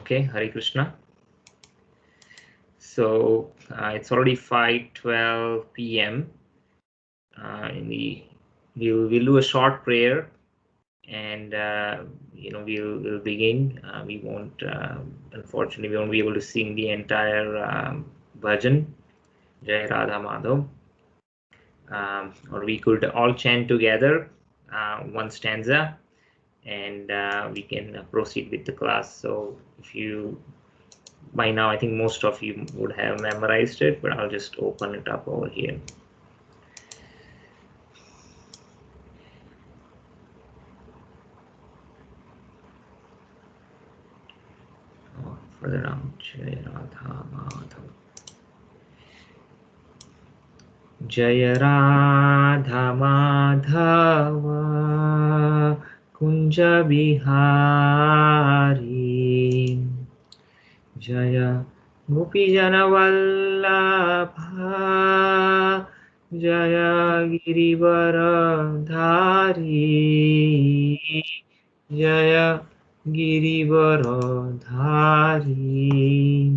Okay, Hare Krishna. So it's already 5:12 p.m. We'll do a short prayer, and we'll begin. We won't, unfortunately, we won't be able to sing the entire bhajan, Jai Radha Madhav, or we could all chant together one stanza, and we can proceed with the class. So if you by now, I think most of you would have memorized it, but I'll just open it up over here. Further down, Jai Radha Madhav. Jai Radha Madhava Kunja Bihari Jaya Gopijana Vallabha Jaya Girivaradhari Jaya Girivaradhari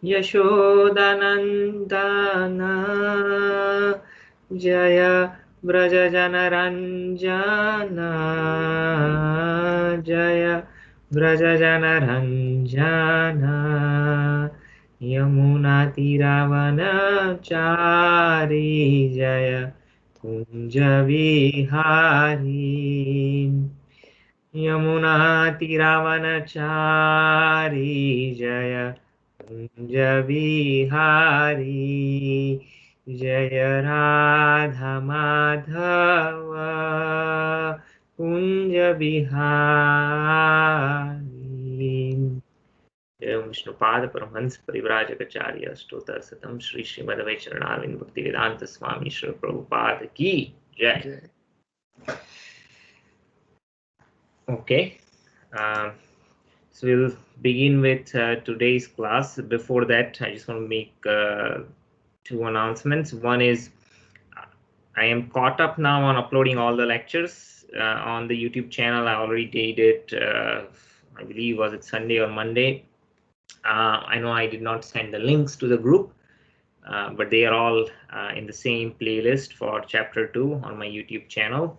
Yashodanandana Jaya Brajajanaranjana Jaya Brajajanaranjana Yamuna Tiravanachari Jaya Kunja Vihari Yamuna Tiravanachari Jaya Kunja Vihari Jaya Radha Madhava Kunja Vihari Jaya Vishnupada Paramahansa Parivrajacharya Stotra Satam Shri Srimad Vaicharanavind Bhaktivedanta Swami Shri Prabhupada Ki Jai. Okay. So we'll begin with today's class. Before that, I just want to make two announcements. One is I am caught up now on uploading all the lectures on the YouTube channel. I already did it, I believe, was it Sunday or Monday? I know I did not send the links to the group, but they are all in the same playlist for chapter 2 on my YouTube channel.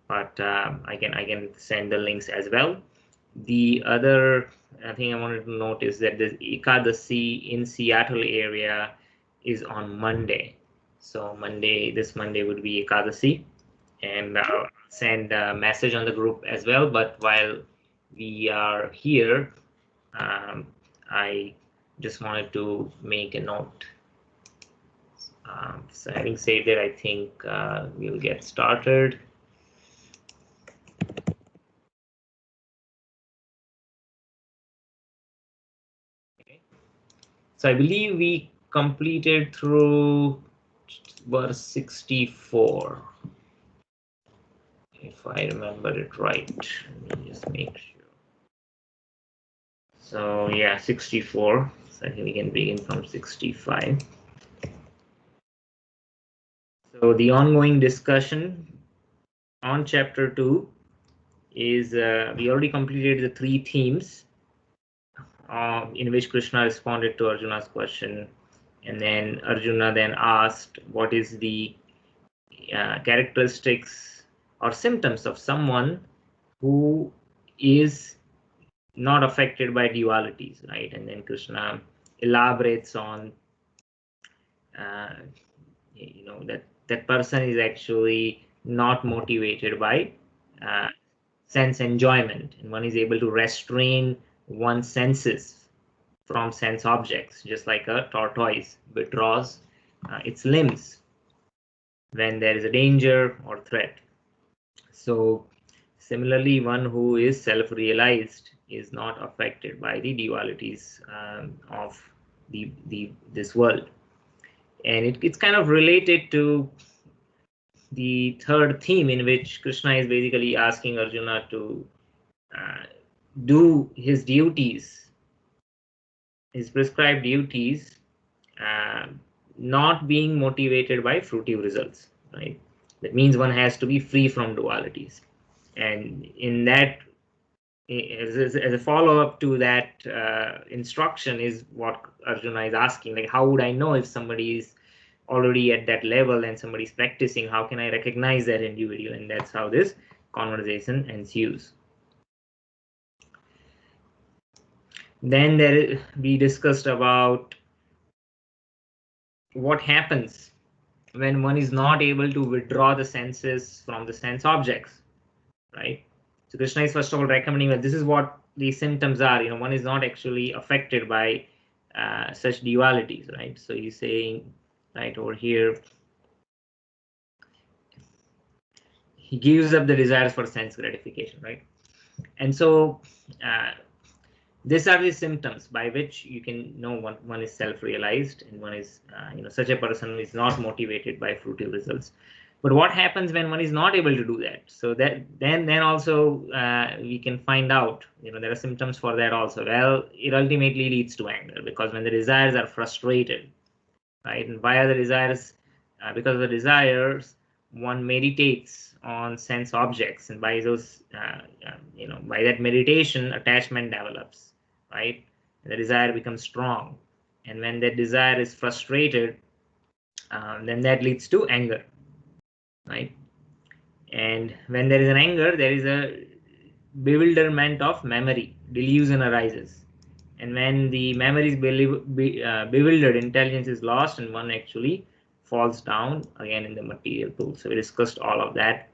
But I can send the links as well. The other thing I wanted to note is that the Ekadasi in Seattle area is on Monday. So this Monday would be Ekadasi, and I'll send a message on the group as well. But while we are here, I just wanted to make a note. So having said that, I think we'll get started. So I believe we completed through verse 64, if I remember it right. Let me just make sure. So yeah, 64. So I think we can begin from 65. So the ongoing discussion on chapter 2 is we already completed the 3 themes in which Krishna responded to Arjuna's question, and then Arjuna then asked what is the characteristics or symptoms of someone who is not affected by dualities, right? And then Krishna elaborates on that person is actually not motivated by sense enjoyment, and one is able to restrain one's senses from sense objects, just like a tortoise withdraws its limbs when there is a danger or threat. So similarly, one who is self-realized is not affected by the dualities of this world. And it's kind of related to the third theme, in which Krishna is basically asking Arjuna to do his duties, his prescribed duties, not being motivated by fruitive results, right? That means one has to be free from dualities. And in that as a follow-up to that instruction is what Arjuna is asking, like, how would I know if somebody is already at that level and somebody's practicing? How can I recognize that individual? And that's how this conversation ensues. Then we discussed about what happens when one is not able to withdraw the senses from the sense objects, right? So Krishna is first of all recommending that this is what these symptoms are. One is not actually affected by such dualities, right? So he's saying, right over here, he gives up the desires for sense gratification, right? And so these are the symptoms by which you can know one is self-realized and one is, such a person is not motivated by fruitive results. But what happens when one is not able to do that? So that then also we can find out, there are symptoms for that also. Well, it ultimately leads to anger, because when the desires are frustrated, right? And why are the desires? Because of the desires, one meditates on sense objects, and by those, by that meditation, attachment develops, right? The desire becomes strong, and when that desire is frustrated, then that leads to anger, right? And when there is an anger, there is a bewilderment of memory, delusion arises. And when the memory is bewildered, intelligence is lost, and one actually falls down again in the material pool. So we discussed all of that.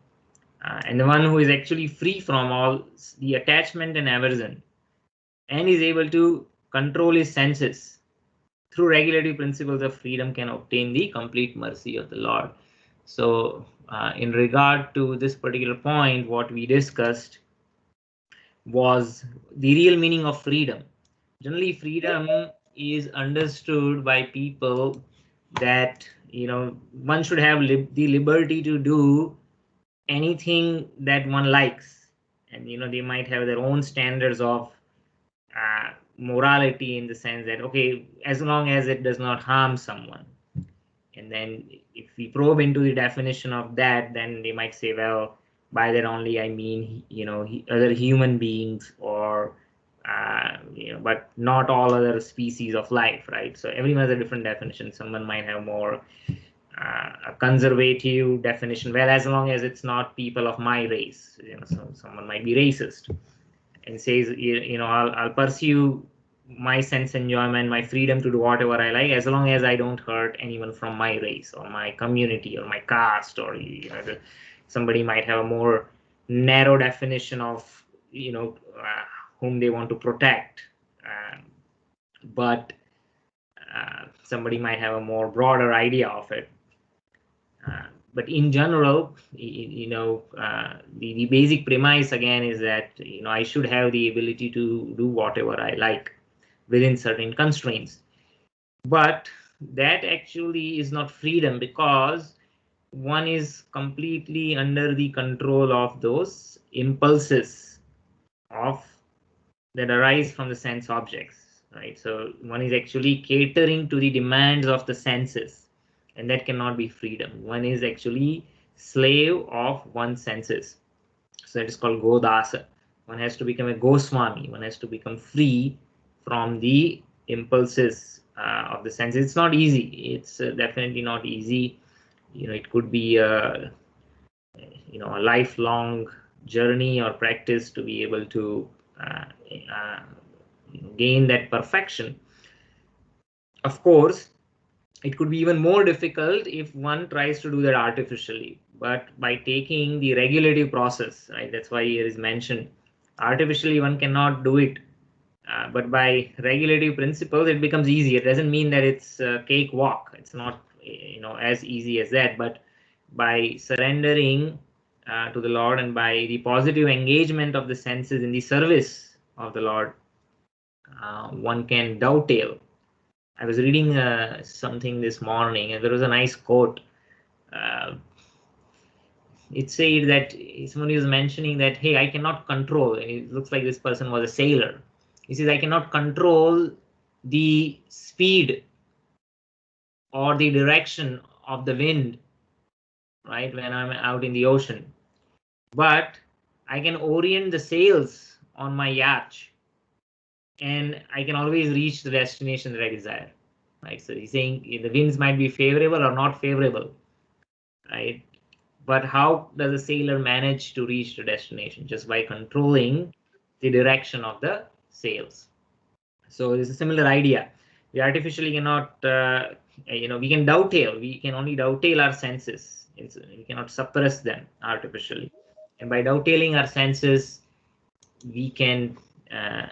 And the one who is actually free from all the attachment and aversion and is able to control his senses through regulative principles of freedom can obtain the complete mercy of the Lord. So in regard to this particular point, what we discussed was the real meaning of freedom. Generally, freedom is understood by people that, one should have the liberty to do anything that one likes. And, they might have their own standards of morality, in the sense that, okay, as long as it does not harm someone. And then if we probe into the definition of that, then they might say, well, by that only I mean, other human beings, or but not all other species of life, right? So everyone has a different definition. Someone might have more a conservative definition. Well, as long as it's not people of my race, so someone might be racist and says, I'll pursue my sense enjoyment, my freedom to do whatever I like, as long as I don't hurt anyone from my race or my community or my caste, or somebody might have a more narrow definition of whom they want to protect, but somebody might have a more broader idea of it. But in general, the basic premise again is that I should have the ability to do whatever I like within certain constraints. But that actually is not freedom, because one is completely under the control of those impulses that arise from the sense objects, right? So one is actually catering to the demands of the senses, and that cannot be freedom. One is actually slave of one's senses. So it is called Godasa. One has to become a Goswami. One has to become free from the impulses of the senses. It's not easy. It's definitely not easy. It could be a lifelong journey or practice to be able to gain that perfection. Of course, it could be even more difficult if one tries to do that artificially, but by taking the regulative process, right? That's why here is mentioned. Artificially, one cannot do it, but by regulative principles, it becomes easy. It doesn't mean that it's a cakewalk. It's not, as easy as that. But by surrendering to the Lord, and by the positive engagement of the senses in the service of the Lord, one can dovetail. I was reading something this morning, and there was a nice quote. It said that somebody was mentioning that, hey, I cannot control. And it looks like this person was a sailor. He says, I cannot control the speed or the direction of the wind, right, when I'm out in the ocean. But I can orient the sails on my yacht, and I can always reach the destination that I desire, right? So he's saying the winds might be favorable or not favorable, right? But how does a sailor manage to reach the destination? Just by controlling the direction of the sails. So it's a similar idea. We artificially cannot, we can dovetail. We can only dovetail our senses. We cannot suppress them artificially. And by dovetailing our senses, we can uh,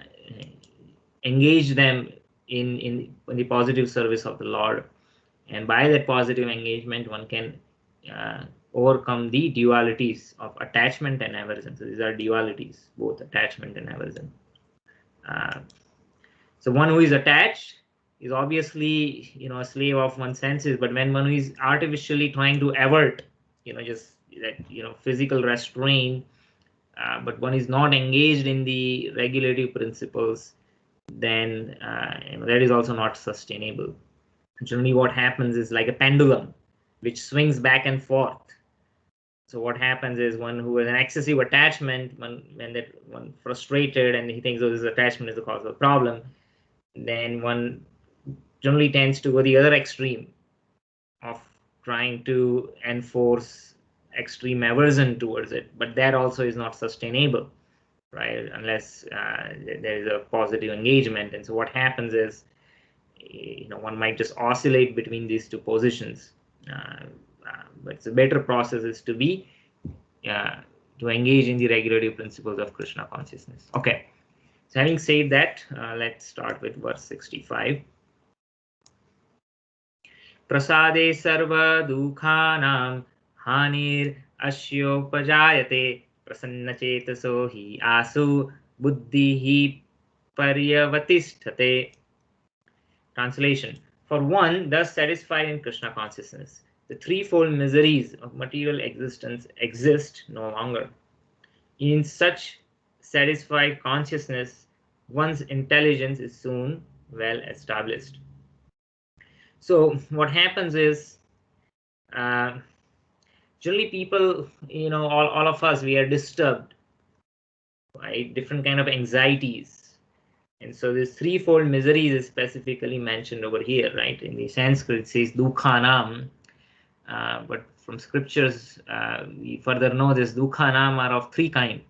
engage them in the positive service of the Lord. And by that positive engagement, one can overcome the dualities of attachment and aversion. So these are dualities, both attachment and aversion. So one who is attached is obviously, a slave of one's senses. But when one who is artificially trying to avert, just that, physical restraint, but one is not engaged in the regulative principles, then that is also not sustainable. Generally, what happens is like a pendulum, which swings back and forth. So what happens is one who has an excessive attachment, when frustrated and he thinks, oh, this attachment is the cause of the problem, then one generally tends to go the other extreme of trying to enforce extreme aversion towards it. But that also is not sustainable, right? Unless there is a positive engagement. And so what happens is, one might just oscillate between these two positions. But the better process is to be to engage in the regulative principles of Krishna consciousness. Okay. So having said that, let's start with verse 65. Prasade sarva dukhanam hanir ashyopajayate prasanna chetaso hi asu buddhihi paryavatisthate. Translation: for one thus satisfied in Krishna consciousness, the threefold miseries of material existence exist no longer. In such satisfied consciousness, one's intelligence is soon well established. So what happens is, generally people, all of us, we are disturbed by different kind of anxieties. And so this threefold miseries is specifically mentioned over here, right? In the Sanskrit it says dukhanam, but from scriptures we further know this dukhanam are of three kinds,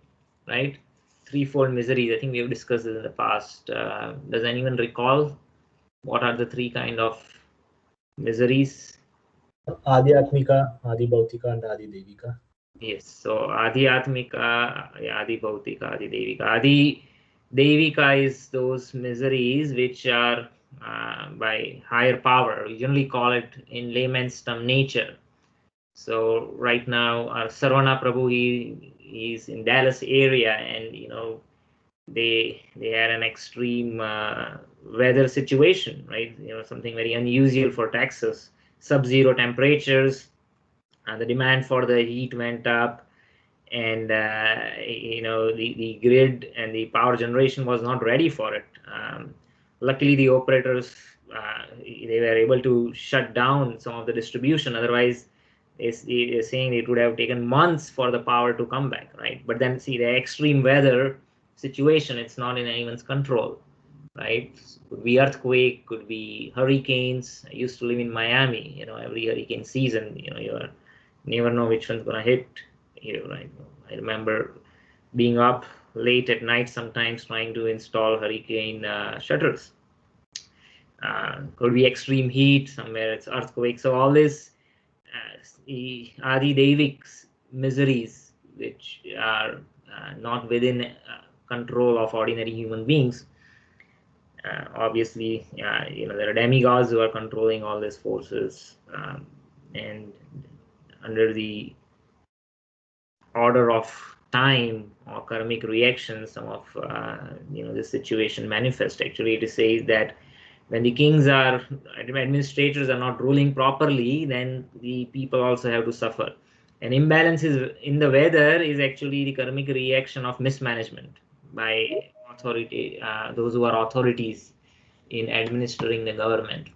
right? Threefold miseries. I think we have discussed this in the past. Does anyone recall what are the three kind of miseries? Adhyatmika, Adi Bhautika, and Adi Devika. Yes, so Adhyatmika, Adi Bhautika, Adi Devika. Adi Devika is those miseries which are by higher power. We generally call it in layman's term nature. So right now, our Sarvana Prabhu, he's in Dallas area, and they had an extreme weather situation, right? Something very unusual for Texas, sub-zero temperatures. The demand for the heat went up, and the grid and the power generation was not ready for it. Luckily, the operators they were able to shut down some of the distribution. Otherwise, they're saying it would have taken months for the power to come back, right? But then see the extreme weather situation, it's not in anyone's control, right? Could be earthquake, could be hurricanes. I used to live in Miami. Every hurricane season, you never know which one's gonna hit you, right? I remember being up late at night sometimes trying to install hurricane shutters. Could be extreme heat, somewhere it's earthquake. So all this Adi Devik's miseries, which are not within control of ordinary human beings. Obviously, there are demigods who are controlling all these forces, and under the order of time or karmic reactions, some of this situation manifest. Actually, it says that when the kings are administrators are not ruling properly, then the people also have to suffer. An imbalance is in the weather is actually the karmic reaction of mismanagement by authority, those who are authorities in administering the government.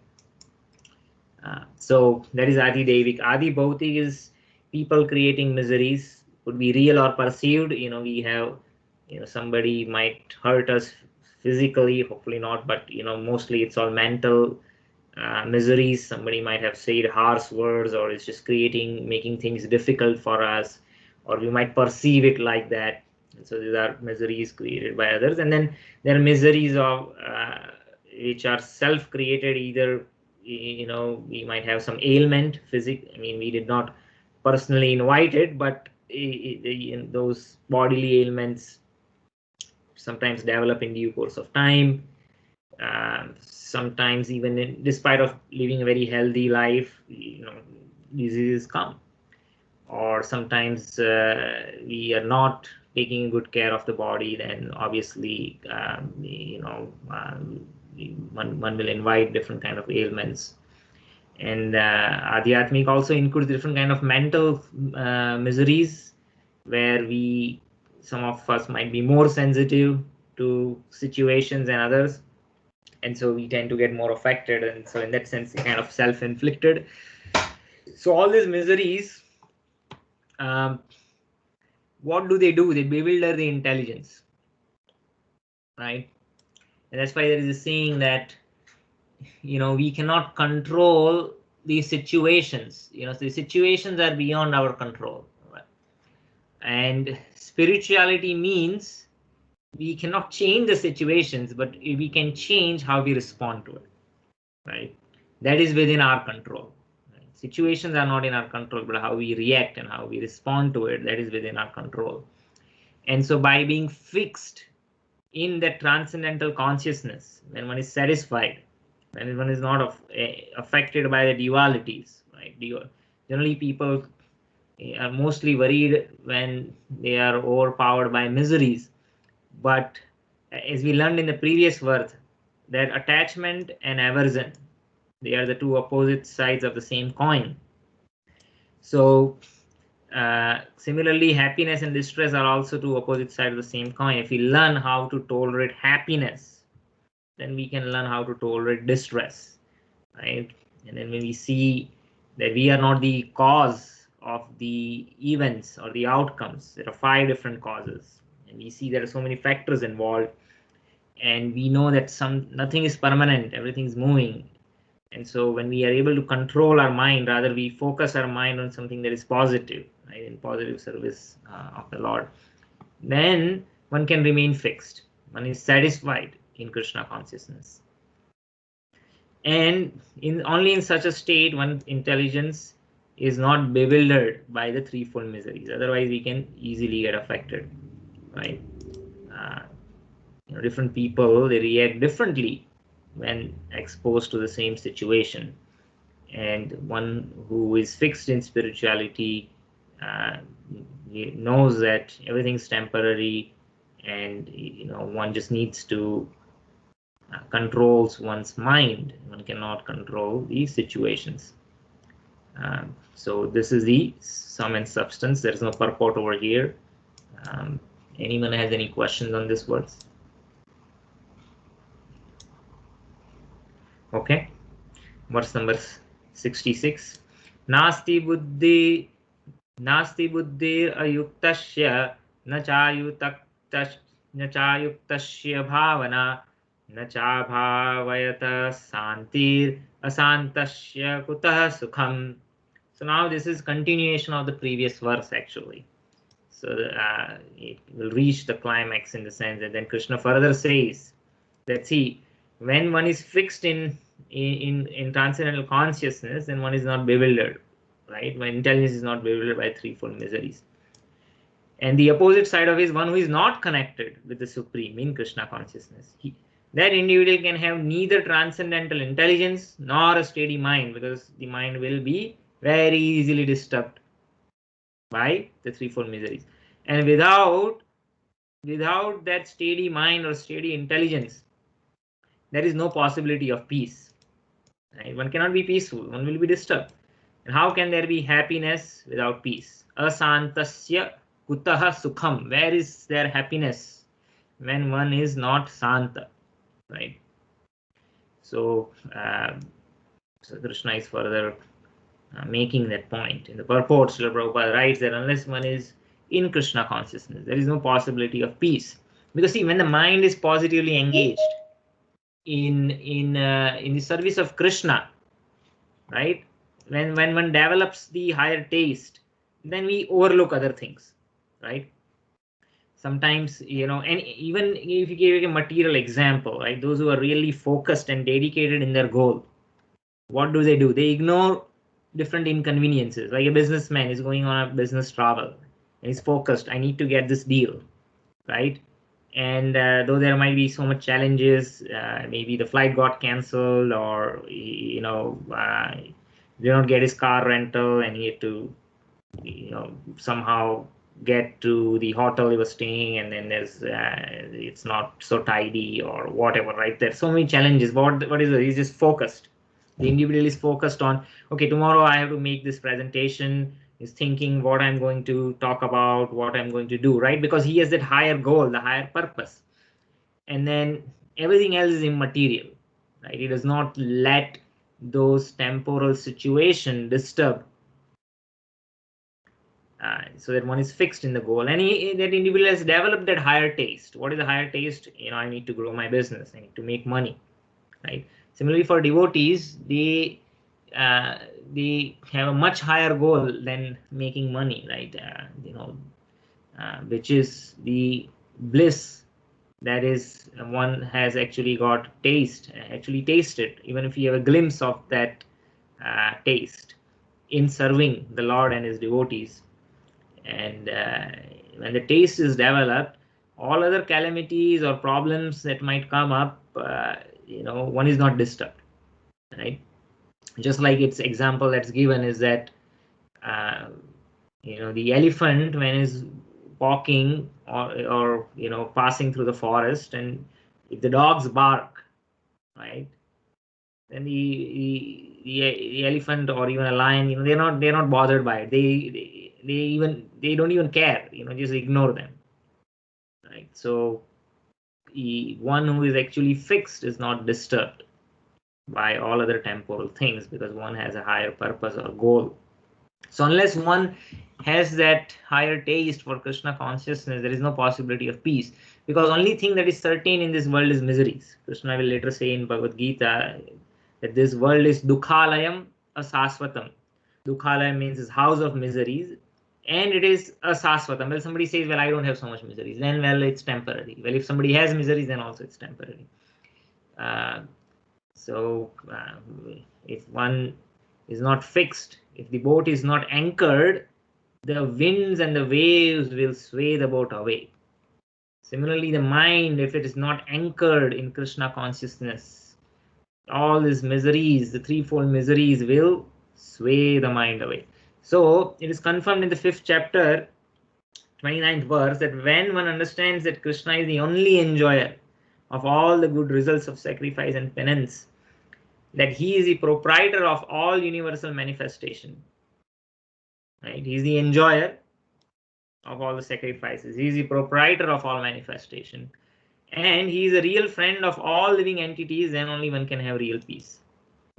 So that is Adi Devik. Adi Bhautik is people creating miseries, could be real or perceived. We have somebody might hurt us physically, hopefully not, but mostly it's all mental miseries. Somebody might have said harsh words, or it's just making things difficult for us, or we might perceive it like that. And so these are miseries created by others. And then there are miseries of which are self-created. Either we might have some ailment, we did not personally invite it, but those bodily ailments sometimes develop in due course of time. Sometimes even despite of living a very healthy life, diseases come. Or sometimes we are not taking good care of the body, then obviously one will invite different kind of ailments. And Adhyatmic also includes different kind of mental miseries, where some of us might be more sensitive to situations than others, and so we tend to get more affected, and so in that sense kind of self-inflicted. So all these miseries, what do? They bewilder the intelligence, right? And that's why there is a saying that we cannot control these situations. The situations are beyond our control, right? And spirituality means we cannot change the situations, but we can change how we respond to it, right? That is within our control. Right? Situations are not in our control, but how we react and how we respond to it, that is within our control. And so by being fixed in that transcendental consciousness, when one is satisfied, when one is not affected by the dualities, right? Generally people are mostly worried when they are overpowered by miseries. But as we learned in the previous verse, that attachment and aversion, they are the two opposite sides of the same coin. So similarly, happiness and distress are also two opposite sides of the same coin. If we learn how to tolerate happiness, then we can learn how to tolerate distress, right? And then when we see that we are not the cause of the events or the outcomes, there are 5 different causes, and we see there are so many factors involved, and we know that nothing is permanent, everything is moving. And so when we are able to control our mind, rather we focus our mind on something that is positive, right, in positive service of the Lord, then one can remain fixed. One is satisfied in Krishna consciousness. And only in such a state, one's intelligence is not bewildered by the threefold miseries. Otherwise, we can easily get affected, right? Different people, they react differently when exposed to the same situation. And one who is fixed in spirituality knows that everything's temporary, and one just needs to controls one's mind. One cannot control these situations. So this is the sum and substance. There is no purport over here. Anyone has any questions on this verse? Okay. Verse number 66. Nasti buddhi ayuktasya na chayuktasya bhavana na cha bhavayata santir asantasya kutah sukham. So now this is continuation of the previous verse actually. So it will reach the climax in the sense that then Krishna further says that, see, when one is fixed in transcendental consciousness, then one is not bewildered, right? When intelligence is not bewildered by threefold miseries. And the opposite side of it is one who is not connected with the Supreme in Krishna consciousness. That individual can have neither transcendental intelligence nor a steady mind, because the mind will be very easily disturbed by the threefold miseries. And without that steady mind or steady intelligence, there is no possibility of peace. Right? One cannot be peaceful, one will be disturbed. And how can there be happiness without peace? Asantasya kutaha sukham. Where is there happiness when one is not santa? Right? So, Krishna is further making that point. In the purport, Srila Prabhupada writes that unless one is in Krishna consciousness, there is no possibility of peace. Because see, when the mind is positively engaged in the service of Krishna, right? When one develops the higher taste, then we overlook other things, right? Sometimes, and even if you give a material example, right? Those who are really focused and dedicated in their goal, what do? They ignore different inconveniences. Like a businessman is going on a business travel and he's focused. I need to get this deal, right? And though there might be so much challenges, maybe the flight got canceled, or did not get his car rental, and he had to somehow get to the hotel he was staying, and then there's it's not so tidy or whatever, right? There's so many challenges. But what is it? He's just focused. The individual is focused on, okay, tomorrow I have to make this presentation. Is thinking what I'm going to talk about, what I'm going to do, right? Because he has that higher goal, the higher purpose, and then everything else is immaterial, right? He does not let those temporal situation disturb, so that one is fixed in the goal, and that individual has developed that higher taste. What is the higher taste? I need to grow my business, I need to make money, right? Similarly, for devotees, they have a much higher goal than making money, right? Which is the bliss, that is, one has actually got actually tasted, even if you have a glimpse of that taste in serving the Lord and his devotees. And when the taste is developed, all other calamities or problems that might come up, one is not disturbed, right? Just like its example that's given is that the elephant, when is walking or passing through the forest, and if the dogs bark, right, then the elephant or even a lion, they're not bothered by it. They don't even care, just ignore them, right? So one who is actually fixed is not disturbed by all other temporal things, because one has a higher purpose or goal. So unless one has that higher taste for Krishna consciousness, there is no possibility of peace, because only thing that is certain in this world is miseries. Krishna will later say in Bhagavad Gita that this world is dukhalayam asasvatam. Dukhalayam means is house of miseries, and it is asasvatam. Well, somebody says, well, I don't have so much miseries, then, well, it's temporary. Well, if somebody has miseries, then also it's temporary. If one is not fixed, if the boat is not anchored, the winds and the waves will sway the boat away. Similarly, the mind, if it is not anchored in Krishna consciousness, all these miseries, the threefold miseries, will sway the mind away. So it is confirmed in the 5th chapter, 29th verse, that when one understands that Krishna is the only enjoyer of all the good results of sacrifice and penance, that he is the proprietor of all universal manifestation, right? He is the enjoyer of all the sacrifices. He is the proprietor of all manifestation, and he is a real friend of all living entities. Then only one can have real peace,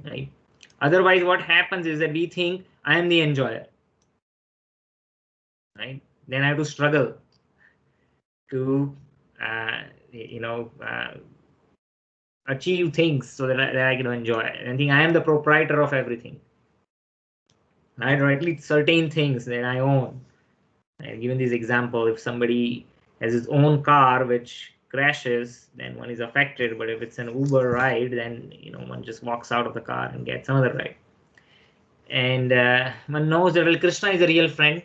right? Otherwise, what happens is that we think I am the enjoyer, right? Then I have to struggle to achieve things so that I can enjoy, and think I am the proprietor of everything, right? Or at least certain things that I own. And given this example, if somebody has his own car which crashes, then one is affected. But if it's an Uber ride, then one just walks out of the car and gets another ride. And one knows that, well, Krishna is a real friend,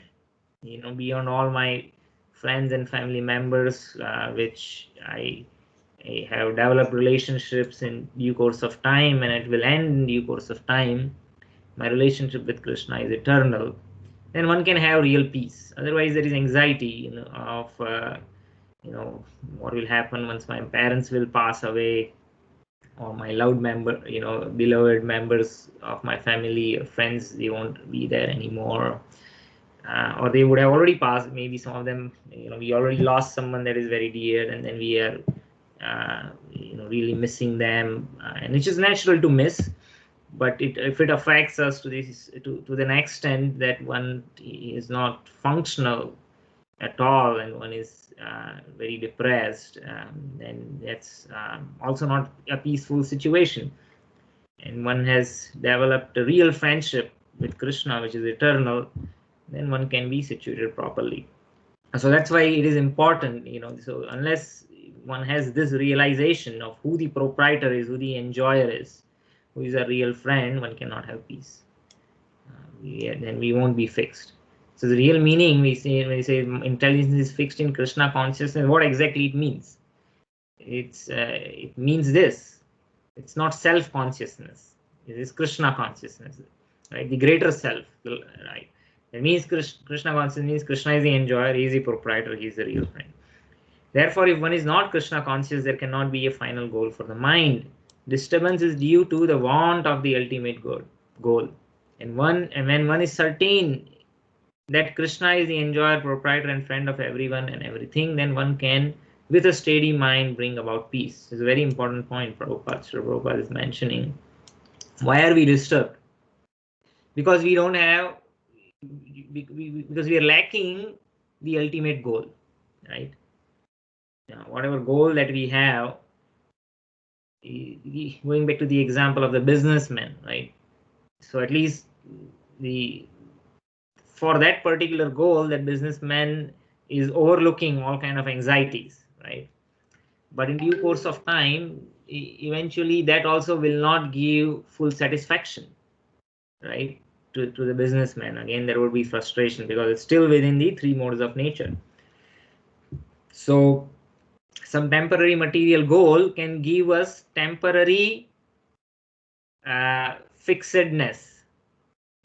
beyond all my friends and family members, which I have developed relationships in due course of time, and it will end in due course of time. My relationship with Krishna is eternal. Then one can have real peace. Otherwise, there is anxiety, of what will happen once my parents will pass away, or my beloved members of my family or friends, they won't be there anymore, or they would have already passed. Maybe some of them, we already lost someone that is very dear, and then we are, really missing them, and which is natural to miss. But if it affects us to an extent that one is not functional at all, and one is very depressed, then that's also not a peaceful situation. And one has developed a real friendship with Krishna, which is eternal, then one can be situated properly. So that's why it is important, so unless one has this realization of who the proprietor is, who the enjoyer is, who is a real friend, one cannot have peace. Then we won't be fixed. So the real meaning, we say when we say intelligence is fixed in Krishna consciousness, what exactly it means? It means this. It's not self consciousness. It is Krishna consciousness, right? The greater self, right? That means Krishna consciousness means Krishna is the enjoyer, he is the proprietor, he is the real friend. Therefore, if one is not Krishna conscious, there cannot be a final goal for the mind. Disturbance is due to the want of the ultimate goal. And when one is certain that Krishna is the enjoyer, proprietor, and friend of everyone and everything, then one can, with a steady mind, bring about peace. It's a very important point Prabhupada is mentioning. Why are we disturbed? Because we don't have, because we are lacking the ultimate goal, right? Now, whatever goal that we have, going back to the example of the businessman, right? So at least for that particular goal, that businessman is overlooking all kind of anxieties, right? But in due course of time, eventually that also will not give full satisfaction, right? To the businessman. Again, there would be frustration because it's still within the three modes of nature. So some temporary material goal can give us temporary fixedness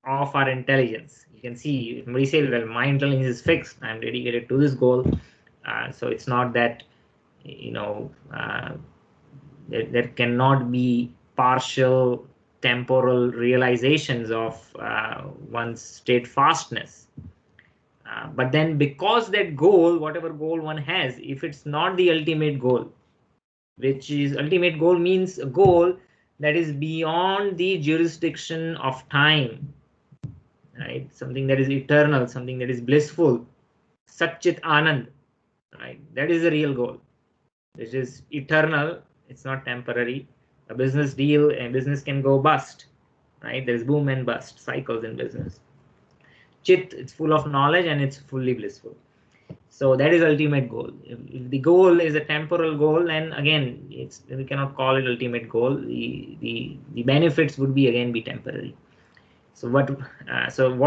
of our intelligence. You can see somebody says, well, my intelligence is fixed, I'm dedicated to this goal. So it's not that, there cannot be partial temporal realizations of one's steadfastness. But then because that goal, whatever goal one has, if it's not the ultimate goal, which is ultimate goal means a goal that is beyond the jurisdiction of time, right? Something that is eternal, something that is blissful, Satchit Anand, right? That is the real goal, which is eternal. It's not temporary. A business deal, a business can go bust, right? There's boom and bust cycles in business. Chit, it's full of knowledge and it's fully blissful. So that is ultimate goal. If the goal is a temporal goal, then again, we cannot call it ultimate goal. The benefits would be again be temporary. So what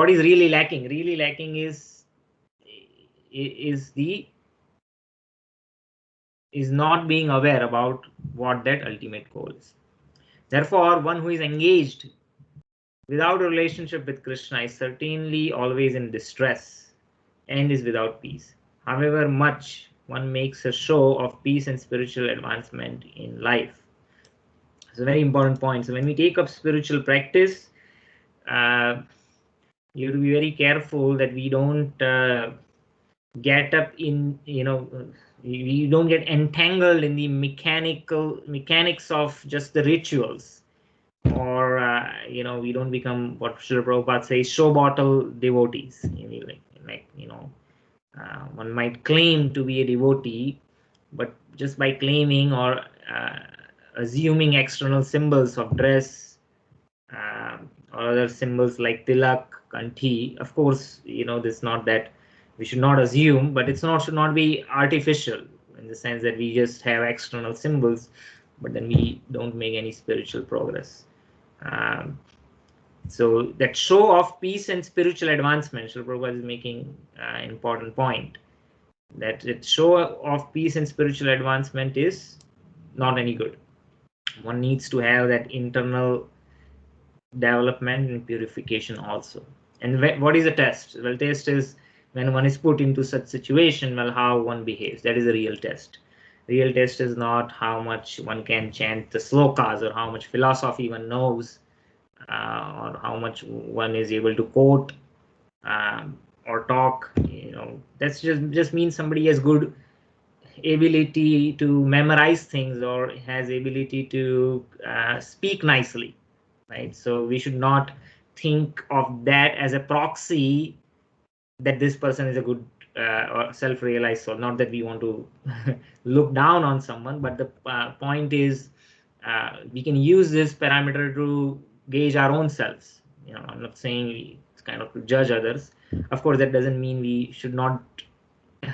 is really lacking? Really lacking is not being aware about what that ultimate goal is. Therefore, one who is engaged without a relationship with Krishna is certainly always in distress and is without peace. However much one makes a show of peace and spiritual advancement in life. It's a very important point. So when we take up spiritual practice, you have to be very careful that we don't get up in, we don't get entangled in the mechanics of just the rituals, or we don't become what Srila Prabhupada says, show bottle devotees. One might claim to be a devotee, but just by claiming or assuming external symbols of dress, or other symbols like tilak, kanthi, of course, this not that we should not assume, but should not be artificial in the sense that we just have external symbols, but then we don't make any spiritual progress. So that show of peace and spiritual advancement, Srila Prabhupada is making an important point, that show of peace and spiritual advancement is not any good. One needs to have that internal development and purification also. And what is a test? Well, test is when one is put into such situation, well, how one behaves. That is a real test. Real test is not how much one can chant the slokas or how much philosophy one knows, or how much one is able to quote or talk. That's just means somebody has good ability to memorize things or has ability to speak nicely, right? So we should not think of that as a proxy that this person is a good or self-realized soul. Not that we want to look down on someone, but the point is we can use this parameter to gauge our own selves. I'm not saying it's kind of to judge others. Of course, that doesn't mean we should not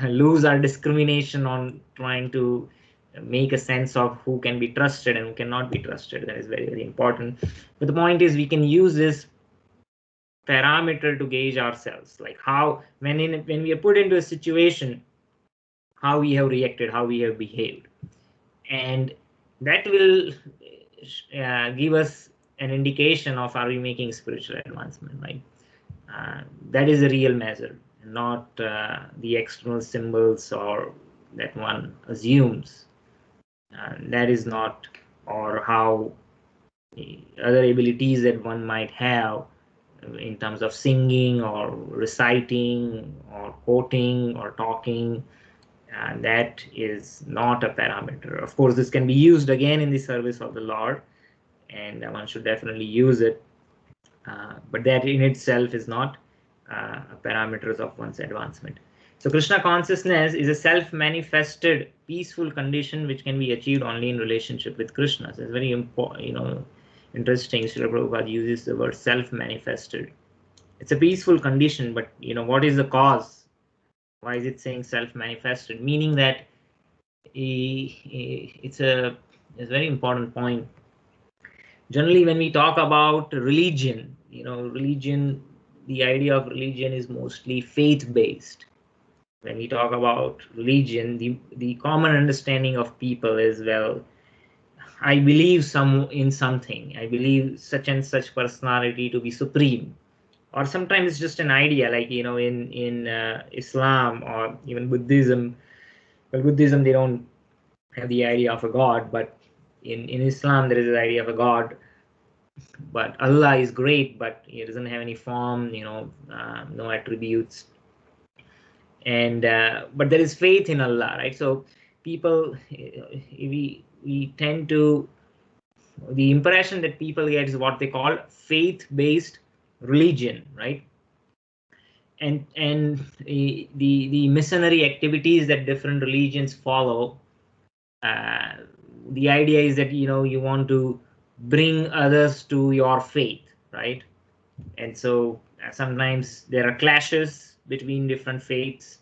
lose our discrimination on trying to make a sense of who can be trusted and who cannot be trusted. That is very, very important. But the point is we can use this parameter to gauge ourselves, like how when we are put into a situation, how we have reacted, how we have behaved, and that will give us an indication of are we making spiritual advancement, right? That is a real measure, not the external symbols or that one assumes. That is not, or how other abilities that one might have in terms of singing or reciting or quoting or talking. And that is not a parameter. Of course, this can be used again in the service of the Lord, and one should definitely use it. But that in itself is not a parameter of one's advancement. So Krishna consciousness is a self-manifested peaceful condition which can be achieved only in relationship with Krishna. So it's very important, interesting. Srila Prabhupada uses the word self-manifested. It's a peaceful condition, but what is the cause? Why is it saying self-manifested? Meaning that it's a very important point. Generally, when we talk about religion, the idea of religion is mostly faith-based. When we talk about religion, the common understanding of people is, well, I believe in something. I believe such and such personality to be supreme. Or sometimes it's just an idea, like in Islam or even Buddhism. Well, Buddhism, they don't have the idea of a god, but in Islam there is the idea of a god. But Allah is great, but He doesn't have any form, no attributes. And but there is faith in Allah, right? So people, we tend to, the impression that people get is what they call faith-based religion, right? And the missionary activities that different religions follow, the idea is that you want to bring others to your faith, right? And so sometimes there are clashes between different faiths,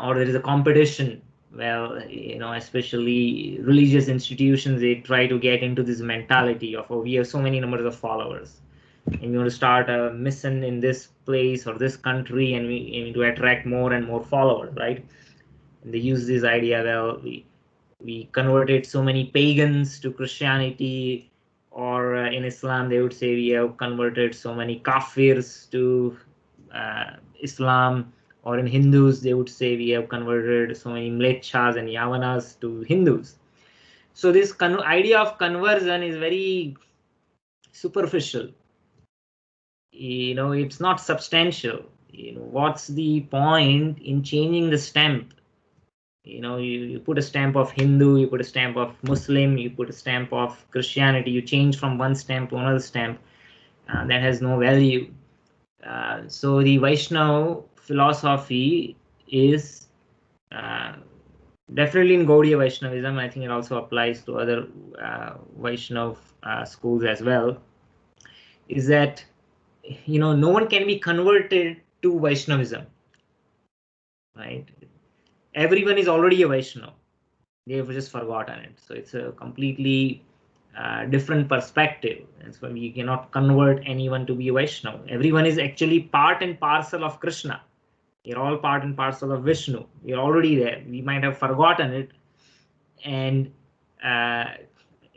or there is a competition. Well, especially religious institutions, they try to get into this mentality of, oh, we have so many numbers of followers, and we want to start a mission in this place or this country, and we aim to attract more and more followers, right? And they use this idea, well, we converted so many pagans to Christianity, or in Islam they would say we have converted so many kafirs to Islam, or in Hindus they would say we have converted so many mlechas and yavanas to Hindus. So this idea of conversion is very superficial. It's not substantial. What's the point in changing the stamp? You put a stamp of Hindu, you put a stamp of Muslim, you put a stamp of Christianity, you change from one stamp to another stamp. That has no value. So the Vaishnava philosophy is definitely in Gaudiya Vaishnavism. I think it also applies to other Vaishnava schools as well. Is that no one can be converted to Vaishnavism, right? Everyone is already a Vaishnava. They've just forgotten it. So it's a completely different perspective. And so we cannot convert anyone to be a Vaishnava. Everyone is actually part and parcel of Krishna. We're all part and parcel of Vishnu. We're already there. We might have forgotten it. And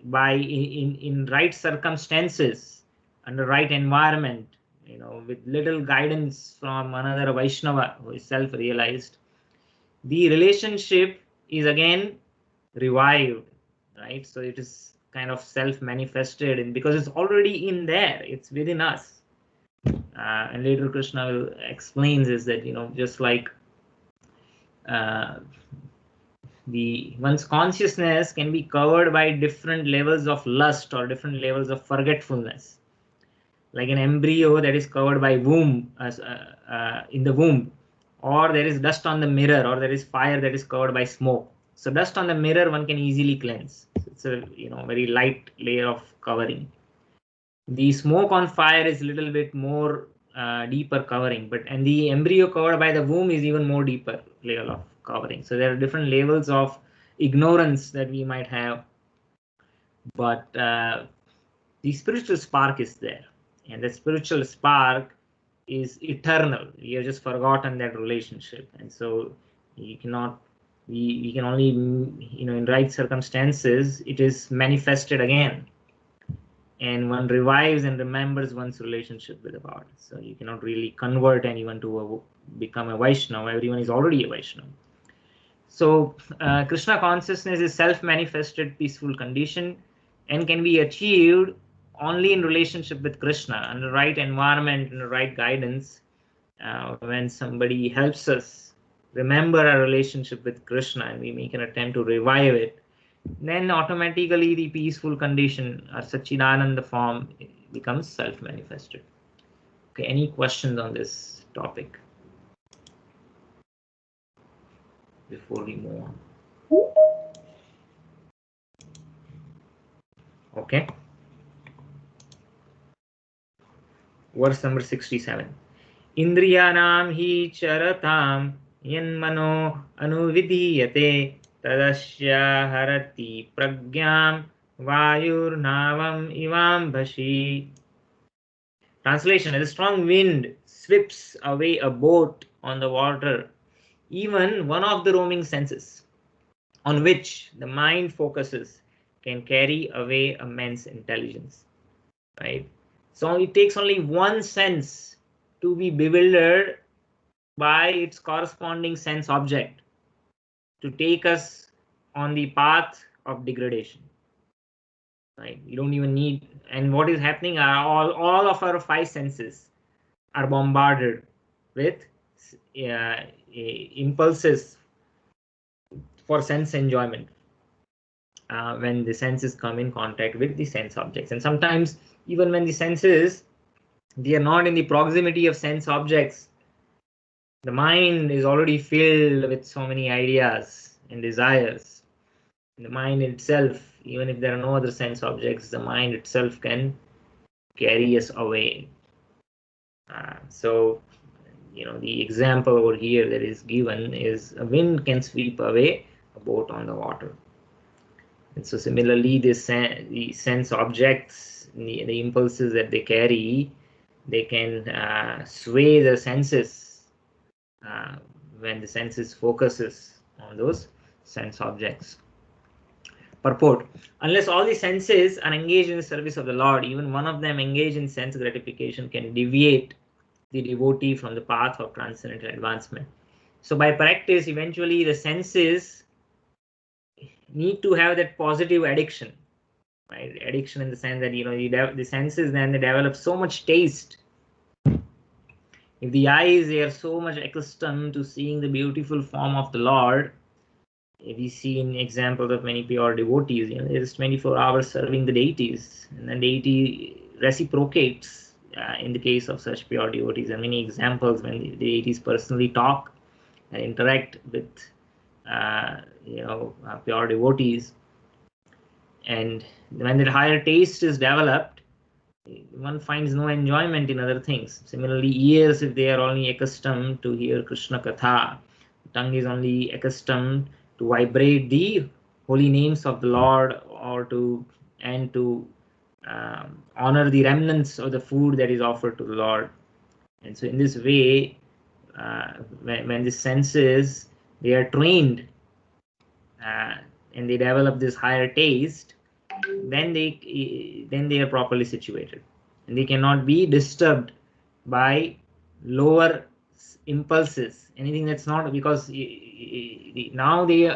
by in right circumstances, under right environment, with little guidance from another Vaishnava who is self-realized, the relationship is again revived, right? So it is kind of self-manifested, and because it's already in there, it's within us. And later Krishna will explains is that just like one's consciousness can be covered by different levels of lust or different levels of forgetfulness, like an embryo that is covered by womb in the womb, or there is dust on the mirror, or there is fire that is covered by smoke. So dust on the mirror one can easily cleanse. It's a very light layer of covering. The smoke on fire is a little bit more deeper covering, and the embryo covered by the womb is even more deeper layer of covering. So there are different levels of ignorance that we might have, but the spiritual spark is there, and the spiritual spark is eternal. We have just forgotten that relationship, and so you cannot. We can only, in right circumstances, it is manifested again, and one revives and remembers one's relationship with God. So you cannot really convert anyone to become a Vaishnava. Everyone is already a Vaishnava. So Krishna consciousness is self-manifested peaceful condition and can be achieved only in relationship with Krishna, under right environment and the right guidance. When somebody helps us remember our relationship with Krishna and we make an attempt to revive it, then automatically the peaceful condition or Satchidananda form becomes self-manifested. Okay, any questions on this topic before we move on? Okay. Verse number 67. Indriyanam hi charatam yanmano anuvidiyate tadasya harati pragyam vayur navam ivam bhashi. Translation: as a strong wind sweeps away a boat on the water, even one of the roaming senses on which the mind focuses can carry away a man's intelligence. Right? So it takes only one sense to be bewildered by its corresponding sense object to take us on the path of degradation. Right? You don't even need, and what is happening are all of our five senses are bombarded with impulses for sense enjoyment when the senses come in contact with the sense objects. And sometimes even when the senses, they are not in the proximity of sense objects, the mind is already filled with so many ideas and desires. The mind itself, even if there are no other sense objects, the mind itself can carry us away. So the example over here that is given is a wind can sweep away a boat on the water. And so similarly, the sense objects, the impulses that they carry, they can sway the senses when the senses focuses on those sense objects. Purport: unless all the senses are engaged in the service of the Lord, even one of them engaged in sense gratification can deviate the devotee from the path of transcendental advancement. So by practice, eventually the senses need to have that positive addiction, right? Addiction in the sense that the senses, then they develop so much taste. If the eyes, they are so much accustomed to seeing the beautiful form of the Lord, we see in examples of many pure devotees, there's 24 hours serving the deities, and then deity reciprocates in the case of such pure devotees. And many examples when the deities personally talk and interact with pure devotees, and when that higher taste is developed, one finds no enjoyment in other things. Similarly, ears, if they are only accustomed to hear Krishna Katha, tongue is only accustomed to vibrate the holy names of the Lord, or to honor the remnants of the food that is offered to the Lord. And so in this way, when the senses, they are trained and they develop this higher taste, then they are properly situated, and they cannot be disturbed by lower impulses, anything that's not, because now they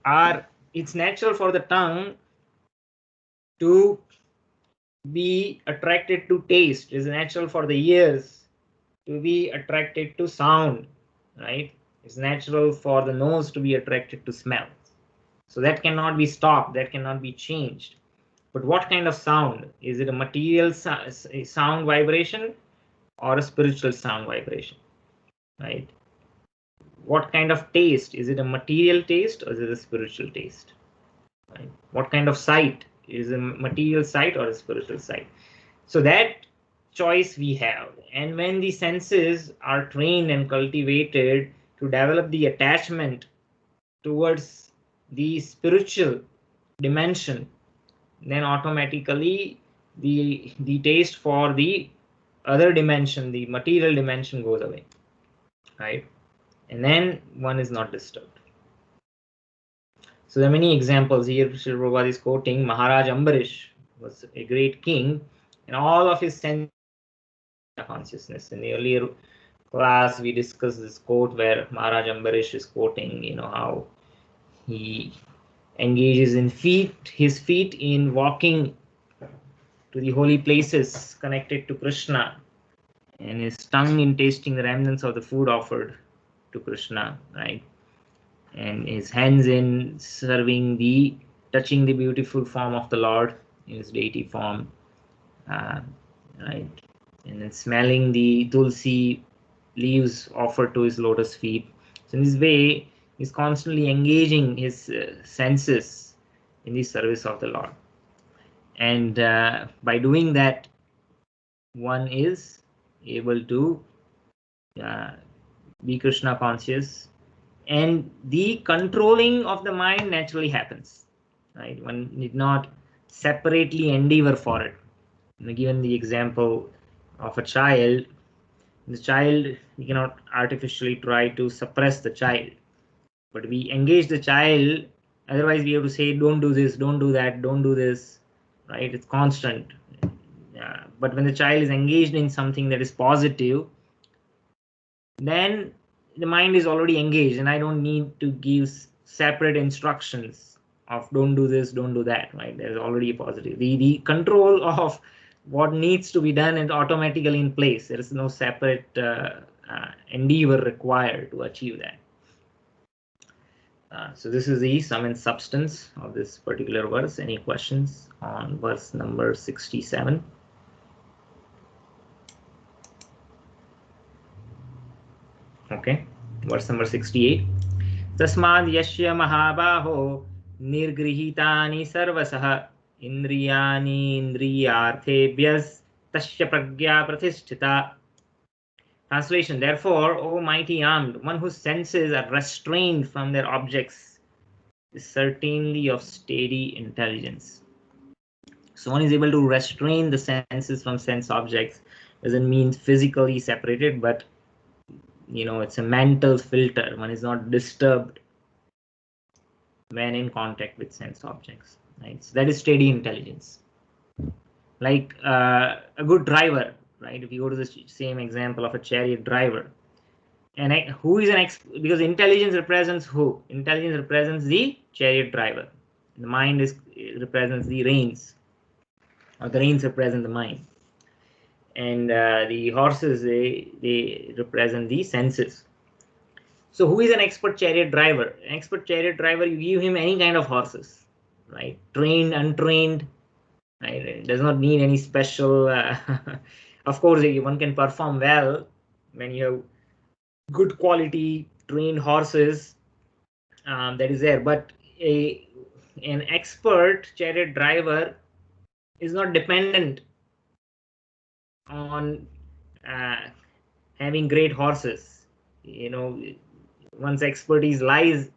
are, it's natural for the tongue to be attracted to taste, it's natural for the ears to be attracted to sound, right? It's natural for the nose to be attracted to smell. So that cannot be stopped, that cannot be changed. But what kind of sound? Is it a material sound vibration or a spiritual sound vibration, right? what kind of taste? Is it a material taste or is it a spiritual taste? Right? What kind of sight? Is it a material sight or a spiritual sight? So that choice we have. And when the senses are trained and cultivated to develop the attachment towards the spiritual dimension, then automatically the taste for the other dimension, the material dimension, goes away, right? And then one is not disturbed. So there are many examples here. Srila Prabhupada is quoting Maharaj Ambarish was a great king, and all of his sense consciousness. In the earlier class, we discussed this quote where Maharaj Ambarish is quoting, how he engages in his feet in walking to the holy places connected to Krishna, and his tongue in tasting the remnants of the food offered to Krishna, right? And his hands in touching the beautiful form of the Lord in his deity form, right? And then smelling the tulsi leaves offered to his lotus feet. So in this way, he's constantly engaging his senses in the service of the Lord. And by doing that, one is able to be Krishna conscious, and the controlling of the mind naturally happens, right? One need not separately endeavor for it. Given the example of a child, we cannot artificially try to suppress the child, but we engage the child. Otherwise, we have to say, don't do this, don't do that, don't do this, right? It's constant. But when the child is engaged in something that is positive, then the mind is already engaged, and I don't need to give separate instructions of don't do this, don't do that, right? There's already a positive. The control of what needs to be done is automatically in place. There is no separate endeavor required to achieve that. So this is the sum and substance of this particular verse. Any questions on verse number 67? Okay, verse number 68. Tasmad yashya mahabaho nirgrihitani sarvasah indriyani indriyarthebhyas tasya pragya pratisthita. Translation: Therefore, O mighty armed, one whose senses are restrained from their objects is certainly of steady intelligence. So one is able to restrain the senses from sense objects. Doesn't mean physically separated, but it's a mental filter. One is not disturbed when in contact with sense objects, right? So that is steady intelligence. Like a good driver, right? If you go to the same example of a chariot driver, and who is because intelligence represents who? Intelligence represents the chariot driver. The mind represents the reins, or the reins represent the mind, and the horses they represent the senses. So who is an expert chariot driver? An expert chariot driver, you give him any kind of horses, right? Trained, untrained, right? It does not need any special. Of course, one can perform well when you have good quality trained horses. That is there, but an expert chariot driver is not dependent on having great horses. One's expertise lies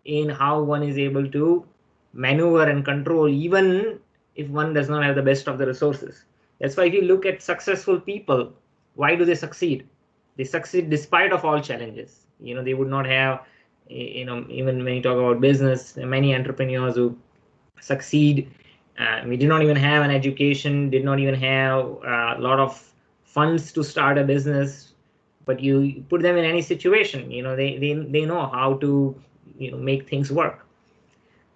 in how one is able to maneuver and control, even if one does not have the best of the resources. That's why if you look at successful people, why do they succeed? They succeed despite of all challenges. They would not have, even when you talk about business, many entrepreneurs who succeed, we did not even have an education, did not even have a lot of funds to start a business, but you put them in any situation, they know how to make things work,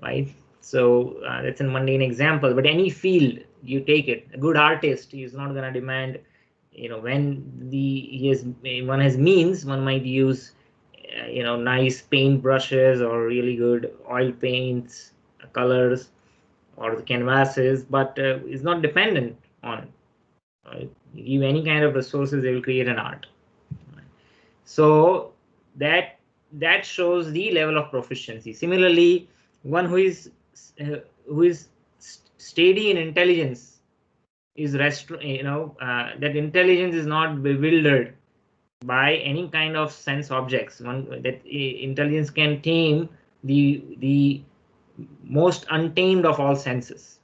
right? So that's a mundane example, but any field you take it, a good artist is not going to demand, when one has means, one might use nice paint brushes or really good oil paints, colors, or the canvases, but is not dependent on it, right? You give any kind of resources, they will create an art. So that that shows the level of proficiency. Similarly, one who is steady in intelligence is that intelligence is not bewildered by any kind of sense objects. Intelligence can tame the most untamed of all senses,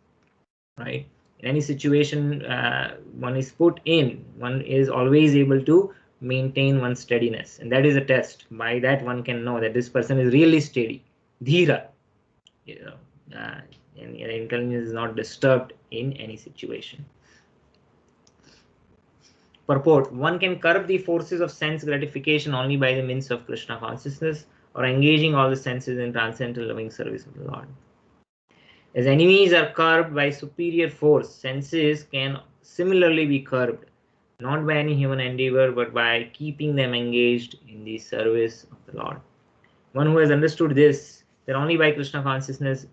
right? In any situation one is put in, one is always able to maintain one's steadiness, and that is a test. By that one can know that this person is really steady, dhira, you know, and intelligence is not disturbed in any situation. Purport: one can curb the forces of sense gratification only by the means of Krishna consciousness, or engaging all the senses in transcendental loving service of the Lord. As enemies are curbed by superior force, senses can similarly be curbed, not by any human endeavor, but by keeping them engaged in the service of the Lord. One who has understood this, that only by Krishna consciousness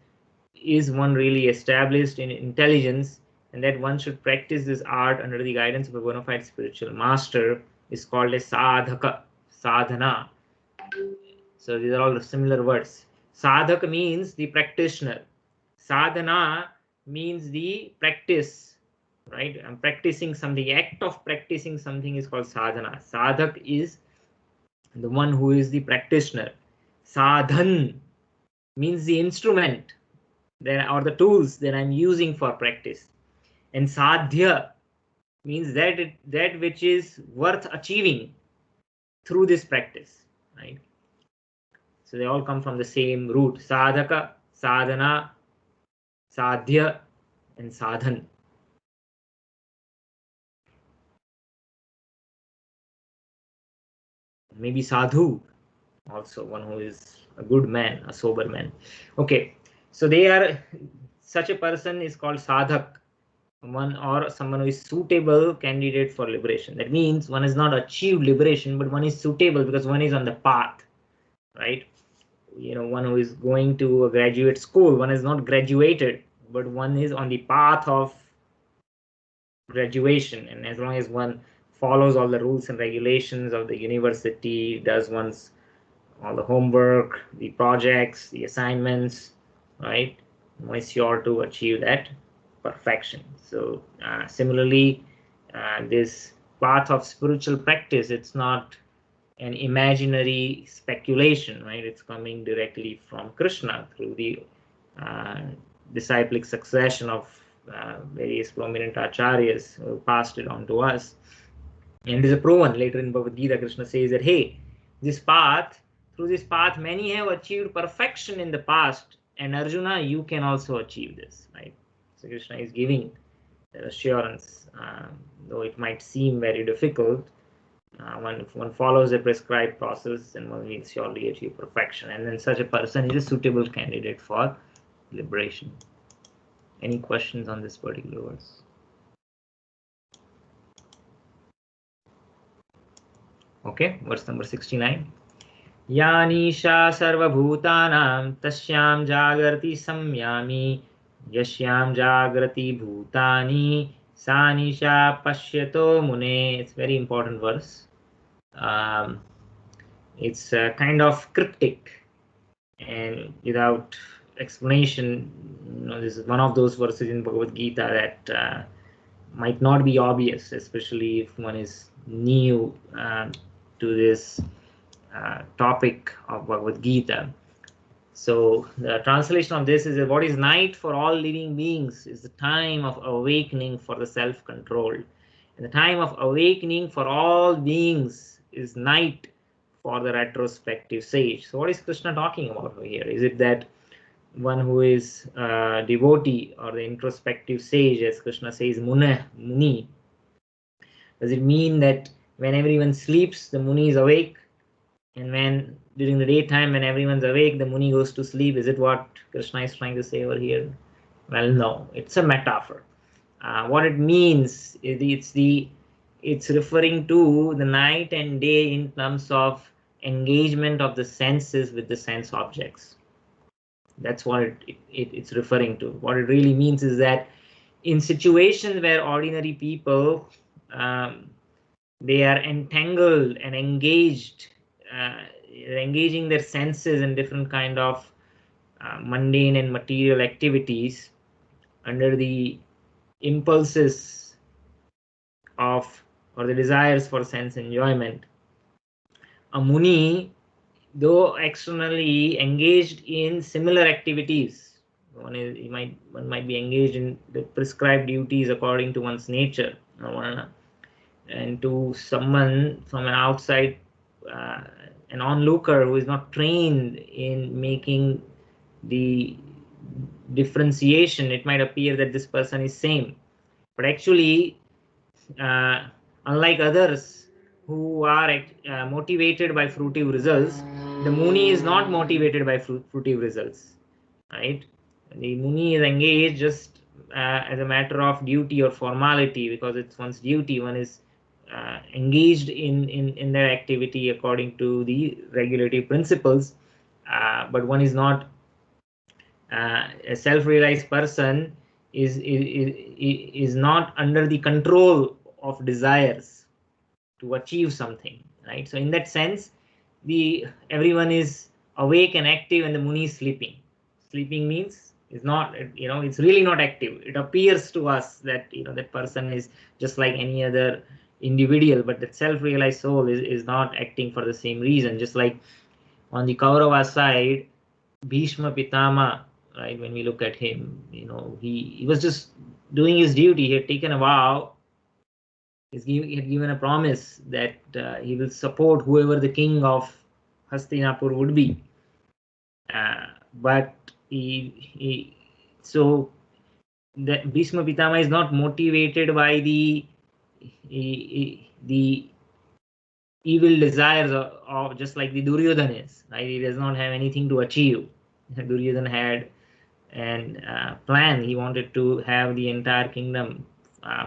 is one really established in intelligence, and that one should practice this art under the guidance of a bona fide spiritual master, is called a sadhaka, sadhana. So these are all similar words. Sadhaka means the practitioner. Sadhana means the practice, right? I'm practicing something. The act of practicing something is called sadhana. Sadhak is the one who is the practitioner. Sadhan means the instrument or the tools that I'm using for practice. And sadhya means that which is worth achieving through this practice, right? So they all come from the same root: sadhaka, sadhana, sadhya, and sadhan. Maybe sadhu, also one who is a good man, a sober man. Okay, so such a person is called sadhak, someone who is suitable candidate for liberation. That means one has not achieved liberation, but one is suitable because one is on the path, right? One who is going to a graduate school, one has not graduated, but one is on the path of graduation, and as long as one follows all the rules and regulations of the university, does all the homework, the projects, the assignments, right, one is sure to achieve that perfection. So similarly, this path of spiritual practice, it's not an imaginary speculation, right? It's coming directly from Krishna through the disciplic succession of various prominent acharyas who passed it on to us. And it is proven later in Bhagavad Gita. Krishna says that, hey, through this path, many have achieved perfection in the past, and Arjuna, you can also achieve this, right? So Krishna is giving that assurance, though it might seem very difficult. If one follows a prescribed process, then one will surely achieve perfection, and then such a person is a suitable candidate for liberation. Any questions on this particular verse? Okay, verse number 69. Yanisha sarvabhutanam tasyam jagrati samyami yashyam jagrati bhutani sanisha pashyato mune. It's a very important verse. It's kind of cryptic, and without explanation, this is one of those verses in Bhagavad Gita that might not be obvious, especially if one is new to this topic of Bhagavad Gita. So the translation of this is that what is night for all living beings is the time of awakening for the self-control. And the time of awakening for all beings is night for the retrospective sage. So what is Krishna talking about over here? Is it that one who is a devotee or the introspective sage, as Krishna says, Muni? Does it mean that when everyone sleeps, the Muni is awake? And when during the daytime, when everyone's awake, the Muni goes to sleep? Is it what Krishna is trying to say over here? Well, no, it's a metaphor. What it means is it's referring to the night and day in terms of engagement of the senses with the sense objects. That's what it's referring to. What it really means is that in situations where ordinary people they are entangled and engaged engaging their senses in different kind of mundane and material activities under the impulses of or the desires for sense enjoyment. A Muni, though externally engaged in similar activities, one might be engaged in the prescribed duties according to one's nature, and to someone from an outside, an onlooker who is not trained in making the differentiation, it might appear that this person is same, but actually, unlike others who are motivated by fruitive results, the Muni is not motivated by fruitive results, right? The Muni is engaged just as a matter of duty or formality, because it's one's duty. One is engaged in their activity according to the regulative principles, but one is not a self-realized person is not under the control of desires to achieve something, right? So in that sense, everyone is awake and active, and the Muni is sleeping. Sleeping means is not, it's really not active. It appears to us that that person is just like any other individual, but that self-realized soul is not acting for the same reason. Just like on the Kaurava side, Bhishma Pitama, right? When we look at him, he was just doing his duty. He had taken a vow. He had given a promise that he will support whoever the king of Hastinapur would be. But so the Bhishma Pitama is not motivated by the evil desires of just like the Duryodhana is, right? He does not have anything to achieve. Duryodhana had an plan. He wanted to have the entire kingdom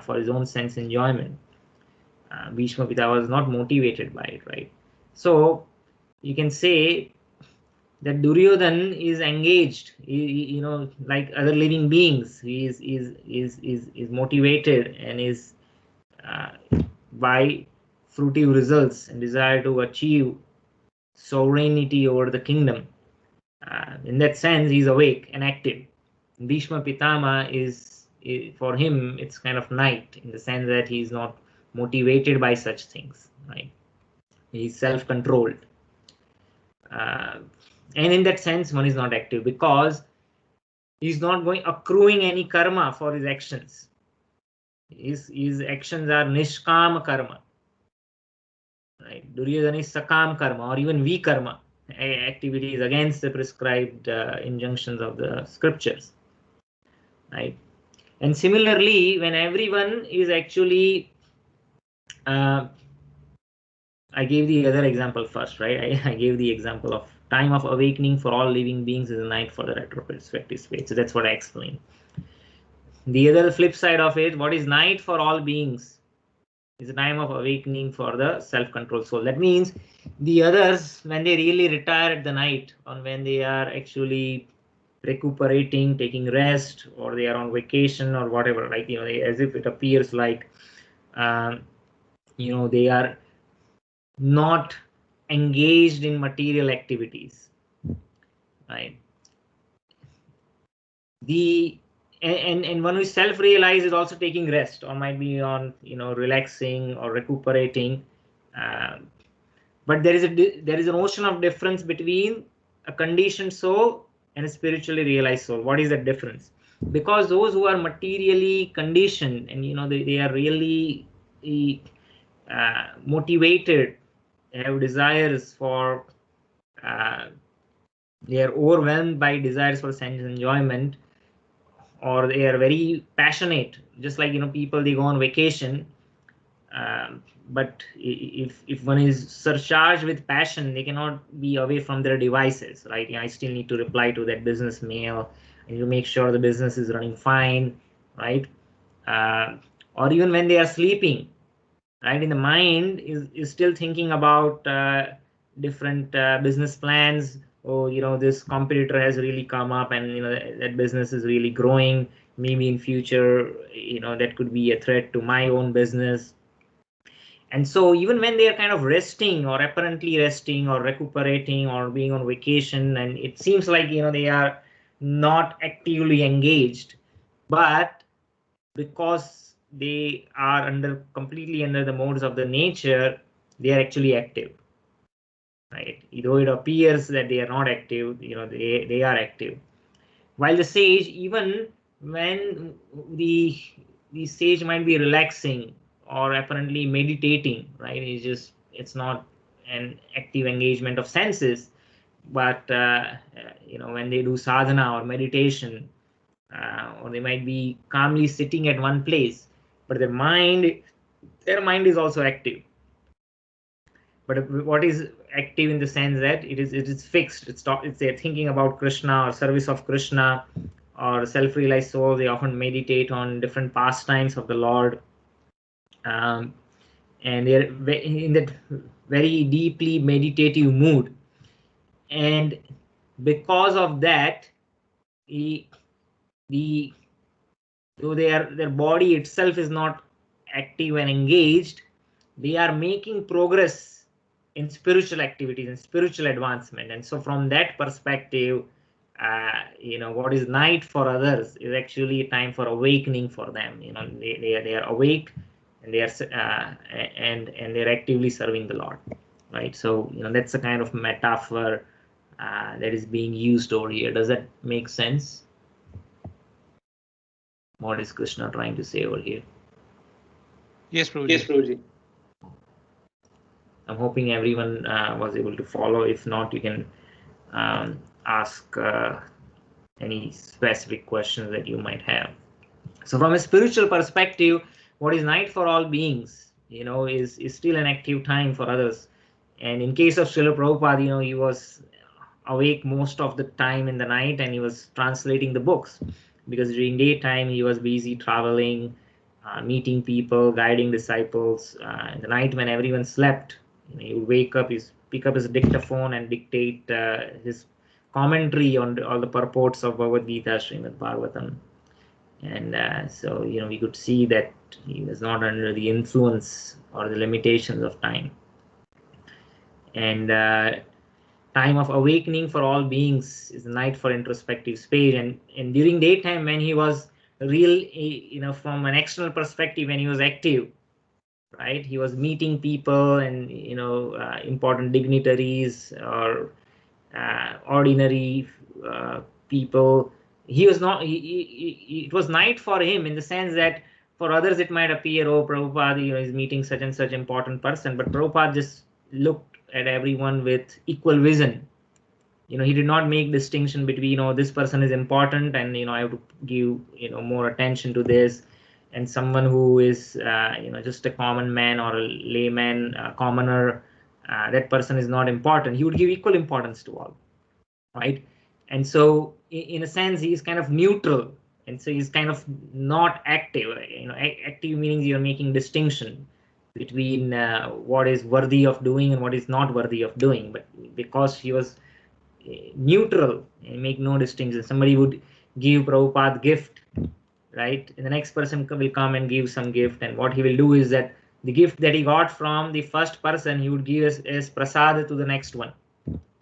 for his own sense enjoyment. Bhishma Pitama was not motivated by it, right? So you can say that Duryodhana is engaged, like other living beings. He is motivated and is by fruitive results and desire to achieve sovereignty over the kingdom. In that sense, he's awake and active. Bhishma Pitama is, for him, it's kind of night, in the sense that he's not motivated by such things, right? He's self-controlled. And in that sense, one is not active because he's not accruing any karma for his actions. His actions are nishkam karma, right? Duryodhana is sakam karma, or even vikarma, activities against the prescribed injunctions of the scriptures, right? And similarly, when everyone is actually, I gave the other example first, right? I gave the example of time of awakening for all living beings is a night for the retrospective state. So that's what I explained. The other flip side of it, what is night for all beings is a time of awakening for the self-control soul. That means the others, when they really retire at the night, or when they are actually recuperating, taking rest, or they are on vacation or whatever, like, as if it appears like, they are not engaged in material activities, right? And one who is self-realized is also taking rest, or might be on, relaxing or recuperating. But there is an ocean of difference between a conditioned soul and a spiritually realized soul. What is the difference? Because those who are materially conditioned and they are really motivated, have desires for, they are overwhelmed by desires for sense enjoyment, or they are very passionate, just like people, they go on vacation, but if one is surcharged with passion, they cannot be away from their devices, right? I still need to reply to that business mail, and to make sure the business is running fine, right? Or even when they are sleeping, right, in the mind is still thinking about different business plans. Oh, this competitor has really come up, and that business is really growing. Maybe in future, that could be a threat to my own business. And so even when they are kind of resting or apparently resting or recuperating or being on vacation, and it seems like, they are not actively engaged, but because they are completely under the modes of the nature, they are actually active, right? Though it appears that they are not active, they are active. While the sage, even when the sage might be relaxing or apparently meditating, right? It's not an active engagement of senses, but when they do sadhana or meditation, or they might be calmly sitting at one place, but their mind is also active. But what is active in the sense that it is fixed. It's they're thinking about Krishna or service of Krishna or self-realized soul. They often meditate on different pastimes of the Lord, and they're in that very deeply meditative mood. And because of that, though their body itself is not active and engaged, they are making progress in spiritual activities and spiritual advancement. And so from that perspective, what is night for others is actually a time for awakening for them. They are awake, and they are and they're actively serving the Lord, right? So that's a kind of metaphor that is being used over here. Does that make sense? What is Krishna trying to say over here? Yes, Prabhuji. Yes, Prabhuji. I'm hoping everyone was able to follow. If not, you can ask any specific questions that you might have. So from a spiritual perspective, what is night for all beings, is still an active time for others. And in case of Srila Prabhupada, he was awake most of the time in the night, and he was translating the books, because during daytime he was busy traveling, meeting people, guiding disciples. In the night, when everyone slept, he would wake up, pick up his dictaphone and dictate his commentary on all the purports of Bhagavad Gita, Srimad Bhagavatam. And so we could see that he was not under the influence or the limitations of time. And time of awakening for all beings is the night for introspective space. And during daytime, when he was real, from an external perspective, when he was active, right, he was meeting people and important dignitaries or ordinary people. He was not. It was night for him, in the sense that for others it might appear, oh, Prabhupada, is meeting such and such important person, but Prabhupada just looked at everyone with equal vision. He did not make distinction between, this person is important, and I have to give more attention to this, and someone who is just a common man or a layman, commoner, that person is not important. He would give equal importance to all, right? And so in a sense, he is kind of neutral, and so he's kind of not active. Active meaning you're making distinction between what is worthy of doing and what is not worthy of doing. But because he was neutral and make no distinction, somebody would give Prabhupada gift, right, and the next person will come and give some gift, and what he will do is that the gift that he got from the first person, he would give as prasad to the next one,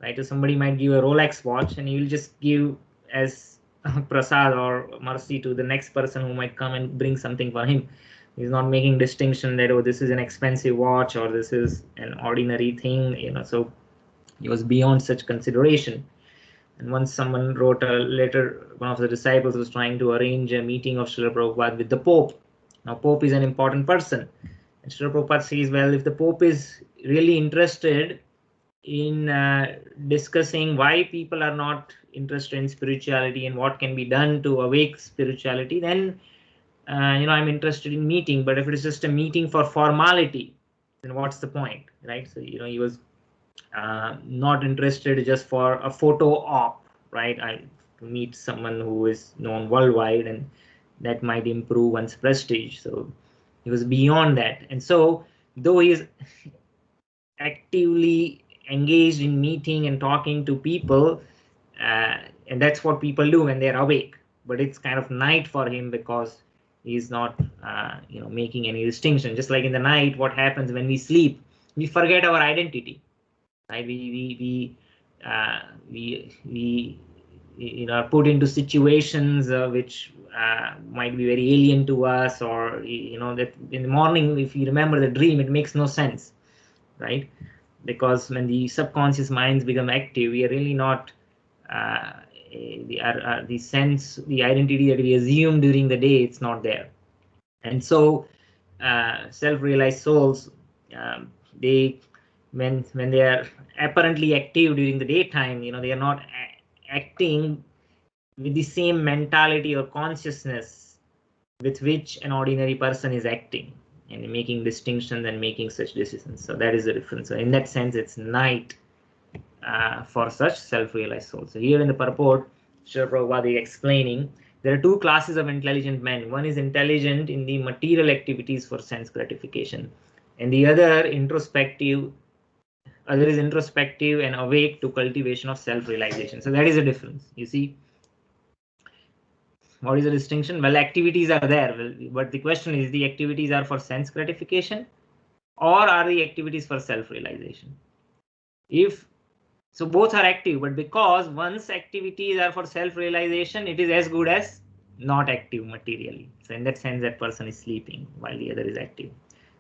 right? So somebody might give a Rolex watch, and he will just give as prasad or mercy to the next person who might come and bring something for him. He's not making distinction that, oh, this is an expensive watch or this is an ordinary thing, so he was beyond such consideration. And once someone wrote a letter, one of the disciples was trying to arrange a meeting of Srila Prabhupada with the Pope. Now, Pope is an important person. And Srila Prabhupada says, well, if the Pope is really interested in discussing why people are not interested in spirituality and what can be done to awake spirituality, then I'm interested in meeting. But if it is just a meeting for formality, then what's the point, right? So he was not interested just for a photo op, right? To meet someone who is known worldwide, and that might improve one's prestige. So he was beyond that. And so though he is actively engaged in meeting and talking to people, and that's what people do when they're awake, but it's kind of night for him, because He's not making any distinction. Just like in the night, what happens when we sleep, we forget our identity, right? We are put into situations which might be very alien to us, or that in the morning, if you remember the dream, it makes no sense, right? Because when the subconscious minds become active, we are really not the sense, the identity that we assume during the day, it's not there. And so self-realized souls, they when they are apparently active during the daytime, they are not acting with the same mentality or consciousness with which an ordinary person is acting, and making distinctions and making such decisions. So that is the difference. So in that sense, it's night for such self-realized souls. So here in the purport, Srila Prabhupada is explaining there are two classes of intelligent men. One is intelligent in the material activities for sense gratification, and the other is introspective and awake to cultivation of self-realization. So that is the difference. You see, what is the distinction? Well, activities are there, but the question is, the activities are for sense gratification, or are the activities for self-realization? So both are active, but because one's activities are for self-realization, it is as good as not active materially. So in that sense, that person is sleeping while the other is active.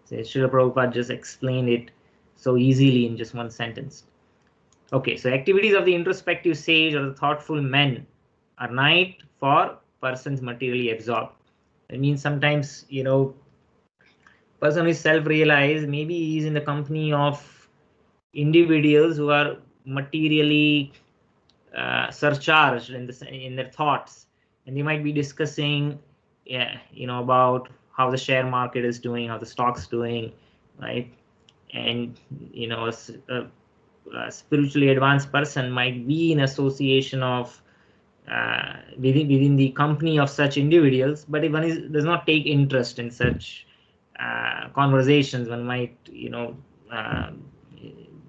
So Srila Prabhupada just explained it so easily in just one sentence. Okay, so activities of the introspective sage or the thoughtful men are night for persons materially absorbed. It means sometimes, person who is self-realized, maybe he is in the company of individuals who are materially surcharged in their thoughts, and they might be discussing about how the share market is doing, how the stock's doing, right? And a spiritually advanced person might be in association of within the company of such individuals, but if one does not take interest in such conversations, one might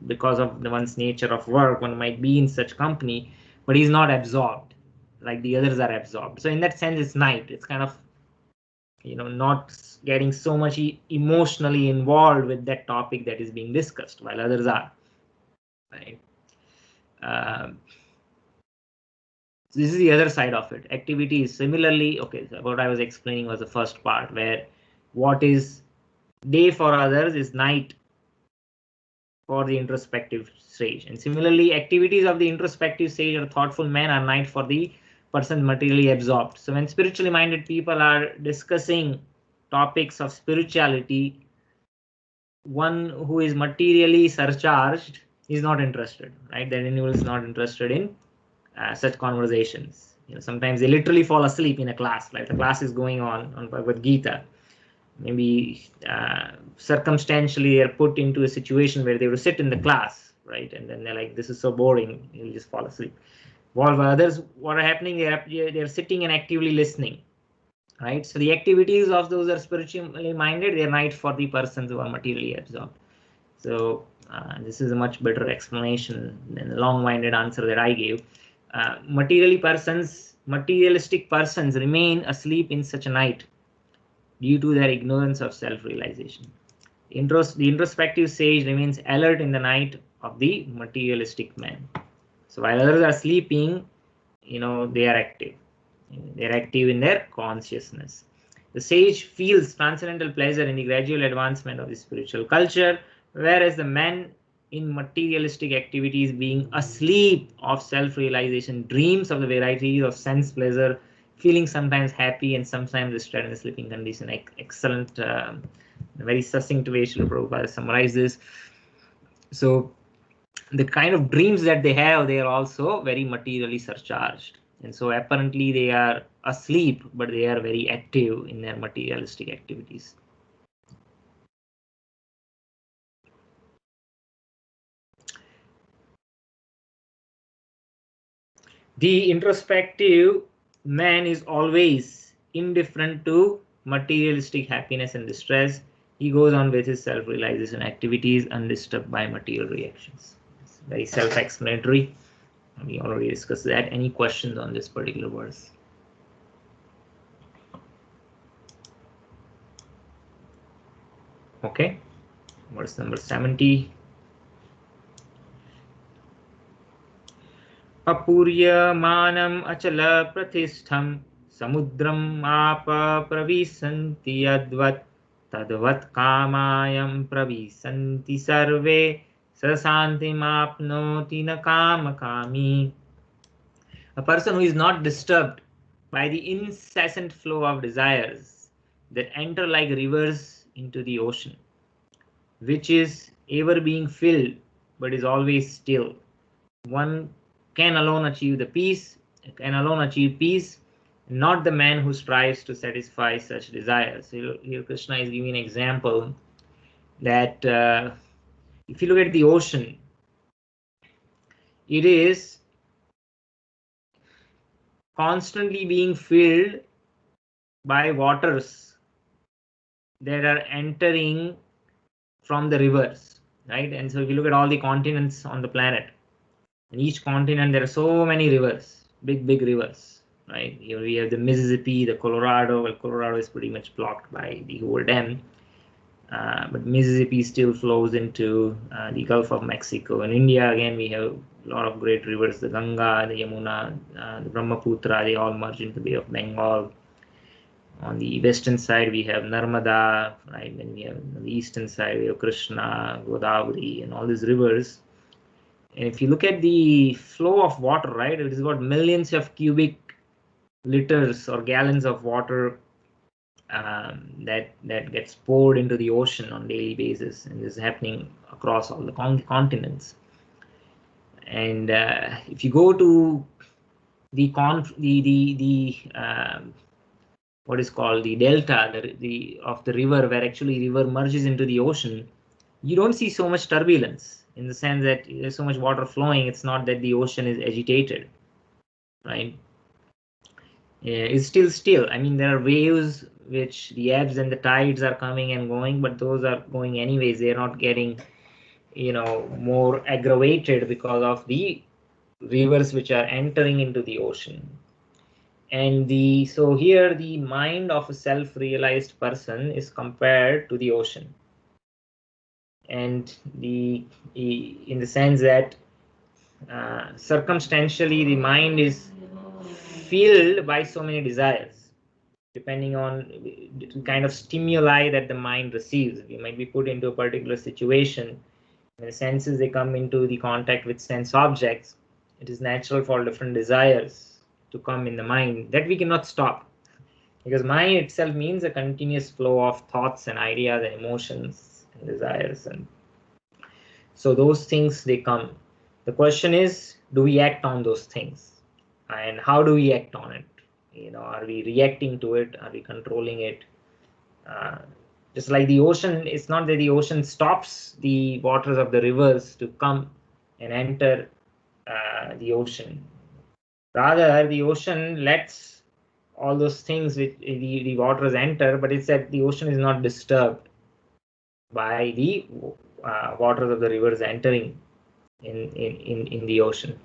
because of one's nature of work, one might be in such company, but he's not absorbed like the others are absorbed. So in that sense, it's night. It's kind of not getting so much emotionally involved with that topic that is being discussed, while others are, right? So this is the other side of it. Activities similarly. Okay, so what I was explaining was the first part, where what is day for others is night for the introspective stage. And similarly, activities of the introspective stage or thoughtful man are night for the person materially absorbed. So when spiritually minded people are discussing topics of spirituality, one who is materially surcharged is not interested, right? That individual is not interested in such conversations. Sometimes they literally fall asleep in a class, like the class is going on Bhagavad Gita. Maybe circumstantially they're put into a situation where they will sit in the class, right? And then they're like, this is so boring, you'll just fall asleep. While others, what are happening, they're sitting and actively listening, right? So the activities of those who are spiritually minded, they're night for the persons who are materially absorbed. So this is a much better explanation than the long-winded answer that I gave. Materialistic persons remain asleep in such a night due to their ignorance of self-realization. The introspective sage remains alert in the night of the materialistic man. So while others are sleeping, they are active. They are active in their consciousness. The sage feels transcendental pleasure in the gradual advancement of the spiritual culture, whereas the man in materialistic activities, being asleep of self-realization, dreams of the varieties of sense pleasure, feeling sometimes happy and sometimes distressed in the sleeping condition. Excellent, very succinct way Srila Prabhupada summarized this. So the kind of dreams that they have, they are also very materially surcharged. And so apparently they are asleep, but they are very active in their materialistic activities. The introspective man is always indifferent to materialistic happiness and distress. He goes on with his self-realization activities undisturbed by material reactions. It's very self-explanatory. We already discussed that. Any questions on this particular verse? Okay, verse number 70. Apuryamanam achala prathishtham samudram apa pravisanti yadvat tadvat kamayam pravisanti sarve sasantim apnoti na kamakami. A person who is not disturbed by the incessant flow of desires that enter like rivers into the ocean, which is ever being filled but is always still. One can alone achieve peace, not the man who strives to satisfy such desires. So here Krishna is giving an example that if you look at the ocean, it is constantly being filled by waters that are entering from the rivers, right? And so if you look at all the continents on the planet, in each continent there are so many rivers, big rivers, right? Here we have the Mississippi, the Colorado. Well, Colorado is pretty much blocked by the whole dam, but Mississippi still flows into the Gulf of Mexico. In India, again, we have a lot of great rivers: the Ganga, the Yamuna, the Brahmaputra. They all merge into the Bay of Bengal. On the western side, we have Narmada, right? Then we have on the eastern side, we have Krishna, Godavari, and all these rivers. And if you look at the flow of water, right, it is about millions of cubic liters or gallons of water that gets poured into the ocean on a daily basis, and this is happening across all the continents. And if you go to the what is called the delta of the river, where actually river merges into the ocean, you don't see so much turbulence, in the sense that there's so much water flowing. It's not that the ocean is agitated, right? It's still. I mean, there are waves which the ebbs and the tides are coming and going, but those are going anyways. They're not getting, more aggravated because of the rivers which are entering into the ocean. And so here the mind of a self-realized person is compared to the ocean, and in the sense that circumstantially the mind is filled by so many desires, depending on the kind of stimuli that the mind receives. We might be put into a particular situation, when the senses they come into the contact with sense objects, it is natural for different desires to come in the mind that we cannot stop, because mind itself means a continuous flow of thoughts and ideas and emotions and desires, and so those things they come. The question is, do we act on those things, and how do we act on it? Are we reacting to it? Are we controlling it? Just like the ocean, it's not that the ocean stops the waters of the rivers to come and enter the ocean. Rather, the ocean lets all those things which the waters enter, but it's that the ocean is not disturbed by the waters of the rivers entering in the ocean.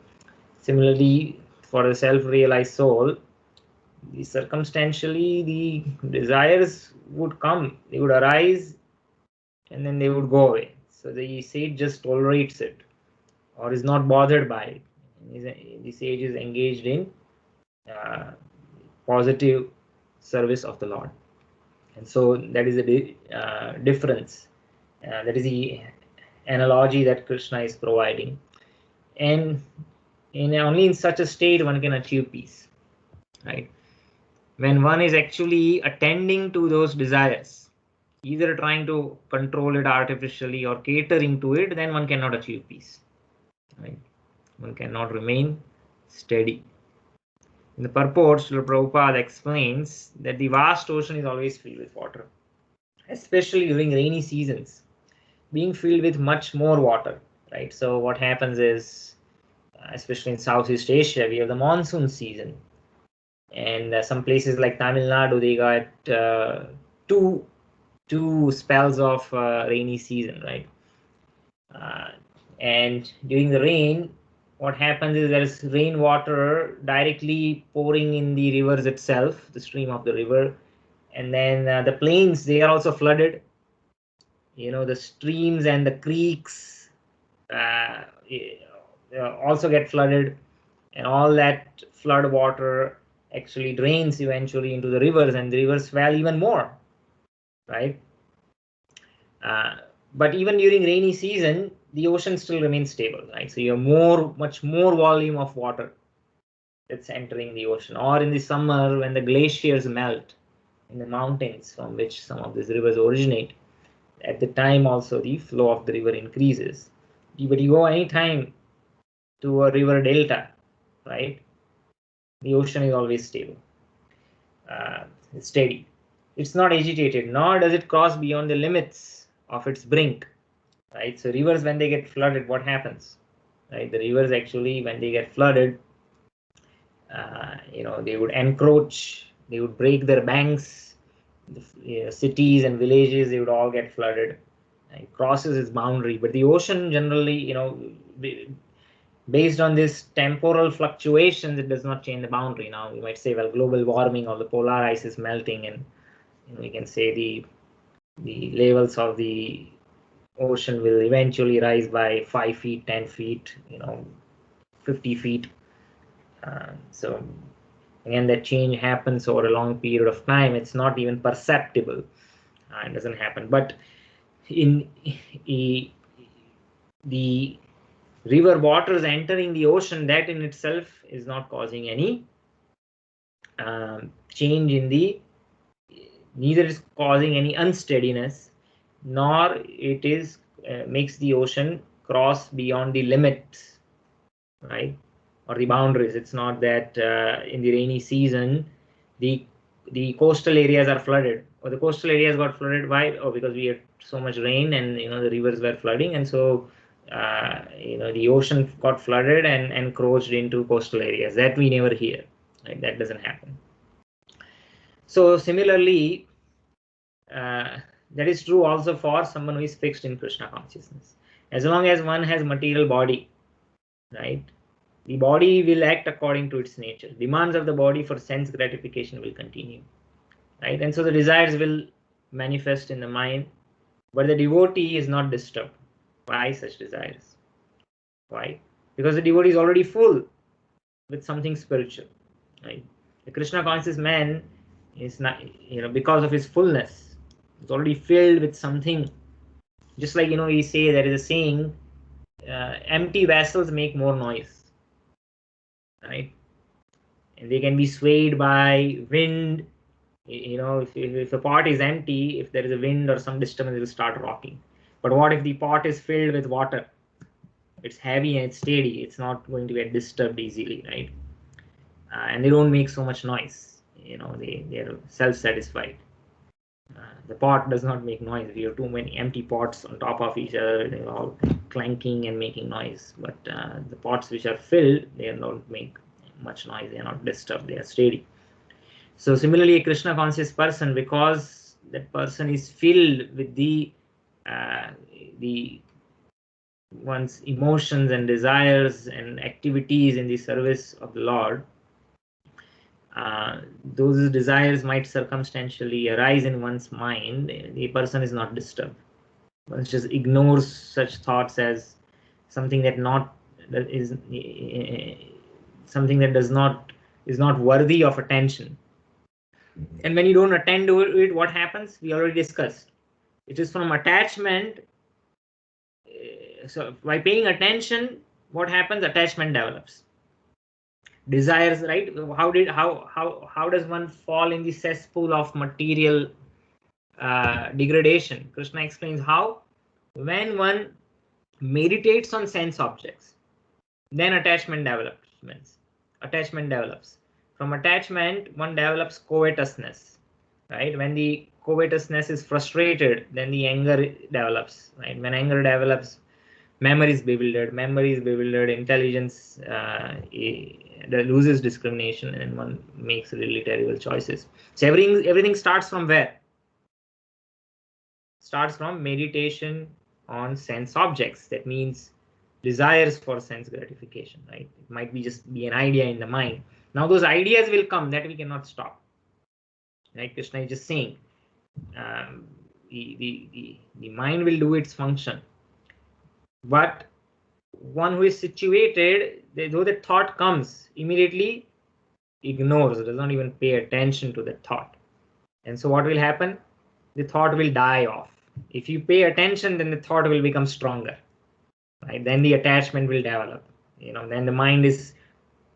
Similarly, for the self-realized soul, circumstantially the desires would come, they would arise, and then they would go away. So the sage just tolerates it, or is not bothered by it. The sage is engaged in positive service of the Lord, and so that is the difference. That is the analogy that Krishna is providing, and only in such a state one can achieve peace, right? When one is actually attending to those desires, either trying to control it artificially or catering to it, then one cannot achieve peace, right? One cannot remain steady. In the purport, Srila Prabhupada explains that the vast ocean is always filled with water, especially during rainy seasons, being filled with much more water, right? So what happens is, especially in Southeast Asia, we have the monsoon season, and some places like Tamil Nadu, they got two spells of rainy season, right? And during the rain, what happens is there is rainwater directly pouring in the rivers itself, the stream of the river, and then the plains, they are also flooded. the streams and the creeks also get flooded, and all that flood water actually drains eventually into the rivers, and the rivers swell even more, right? But even during rainy season, the ocean still remains stable, right? So you have much more volume of water that's entering the ocean. Or in the summer, when the glaciers melt in the mountains from which some of these rivers originate, at the time also the flow of the river increases. But you go anytime to a river delta, right? The ocean is always stable, it's steady. It's not agitated, nor does it cross beyond the limits of its brink, right? So rivers, when they get flooded, what happens, right? The rivers actually, when they get flooded, they would encroach, they would break their banks, the cities and villages, they would all get flooded. It crosses its boundary. But the ocean generally, based on this temporal fluctuations, it does not change the boundary. Now you might say, well, global warming or the polar ice is melting, and we can say the levels of the ocean will eventually rise by 5 feet, 10 feet, 50 feet. So again, that change happens over a long period of time. It's not even perceptible. It doesn't happen. But in the river waters entering the ocean, that in itself is not causing any change in the, neither is causing any unsteadiness, nor it is makes the ocean cross beyond the limits, right, or the boundaries. It's not that in the rainy season the coastal areas are flooded, or the coastal areas got flooded. Why? Oh, because we had so much rain, and the rivers were flooding, and so the ocean got flooded and encroached into coastal areas. That we never hear, right? That doesn't happen. So similarly, that is true also for someone who is fixed in Krishna consciousness. As long as one has material body, right, the body will act according to its nature. Demands of the body for sense gratification will continue, right? And so the desires will manifest in the mind, but the devotee is not disturbed by such desires. Why? Because the devotee is already full with something spiritual, right? The Krishna conscious man is not, because of his fullness, it's already filled with something. Just like, we say, there is a saying, empty vessels make more noise, right? And they can be swayed by wind. If a pot is empty, if there is a wind or some disturbance, it will start rocking. But what if the pot is filled with water? It's heavy and it's steady. It's not going to get disturbed easily, right? And they don't make so much noise. They're self-satisfied. The pot does not make noise. If you have too many empty pots on top of each other, they're all clanking and making noise. But the pots which are filled, they don't make much noise. They are not disturbed. They are steady. So similarly, a Krishna conscious person, because that person is filled with the one's emotions and desires and activities in the service of the Lord, those desires might circumstantially arise in one's mind. The person is not disturbed. One just ignores such thoughts as something that is not worthy of attention. And when you don't attend to it, what happens? We already discussed. It is from attachment. So by paying attention, what happens? Attachment develops. Desires, right? How does one fall in the cesspool of material degradation? Krishna explains how. When one meditates on sense objects, then attachment develops. From attachment, one develops covetousness, right? When the covetousness is frustrated, then the anger develops, right? When anger develops, memory is bewildered, intelligence loses discrimination, and one makes really terrible choices. So everything starts from where? Starts from meditation on sense objects. That means desires for sense gratification, right? It might be an idea in the mind. Now those ideas will come, that we cannot stop, right? Krishna is just saying, the mind will do its function. But one who is situated, though the thought comes, immediately ignores, does not even pay attention to the thought. And so what will happen? The thought will die off. If you pay attention, then the thought will become stronger, right? Then the attachment will develop. Then the mind is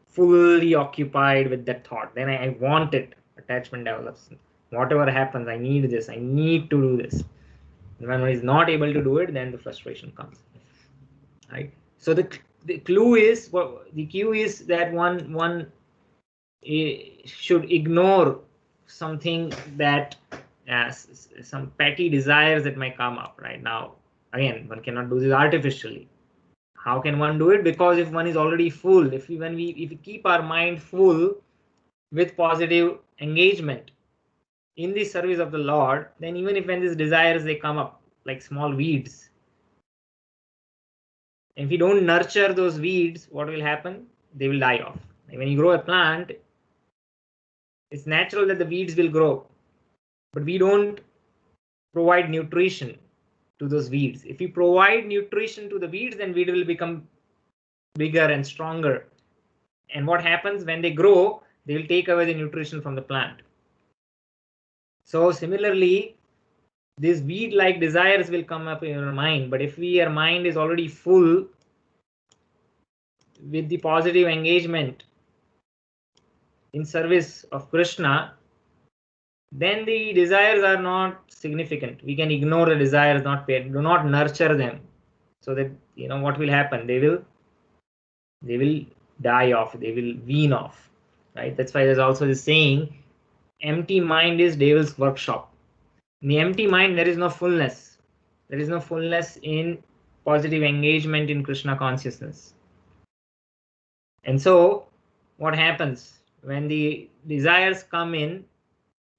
fully occupied with that thought. Then I want it. Attachment develops. Whatever happens, I need this. I need to do this. And when one is not able to do it, then the frustration comes, right? So the clue is, the cue is that one should ignore something that some petty desires that might come up. Right now, again, one cannot do this artificially. How can one do it? Because if one is already full, if we keep our mind full with positive engagement in the service of the Lord, then even if when these desires they come up like small weeds, if we don't nurture those weeds, what will happen? They will die off. When you grow a plant, it's natural that the weeds will grow, but we don't provide nutrition to those weeds. If we provide nutrition to the weeds, then weed will become bigger and stronger. And what happens when they grow? They will take away the nutrition from the plant. So similarly, these weed-like desires will come up in your mind, but if your mind is already full with the positive engagement in service of Krishna, then the desires are not significant. We can ignore the desires, do not nurture them, so that what will happen? They will die off. They will wean off, right? That's why there's also the saying, empty mind is devil's workshop. In the empty mind, there is no fullness. There is no fullness in positive engagement in Krishna consciousness. And so what happens when the desires come in,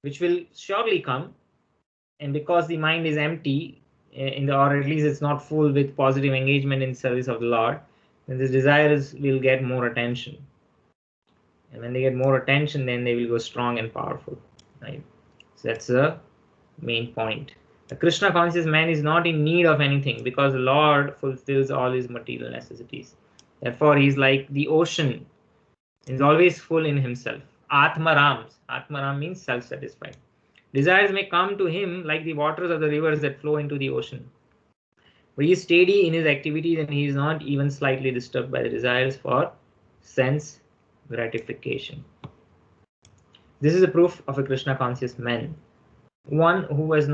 which will surely come, and because the mind is empty, or at least it's not full with positive engagement in service of the Lord, then these desires will get more attention. And when they get more attention, then they will go strong and powerful, right? So that's the main point. The Krishna conscious man is not in need of anything because the Lord fulfills all his material necessities. Therefore, he is like the ocean. He is always full in himself. Atmaram. Atmaram means self-satisfied. Desires may come to him like the waters of the rivers that flow into the ocean. But he is steady in his activities and he is not even slightly disturbed by the desires for sense gratification. This is a proof of a Krishna conscious man. One who has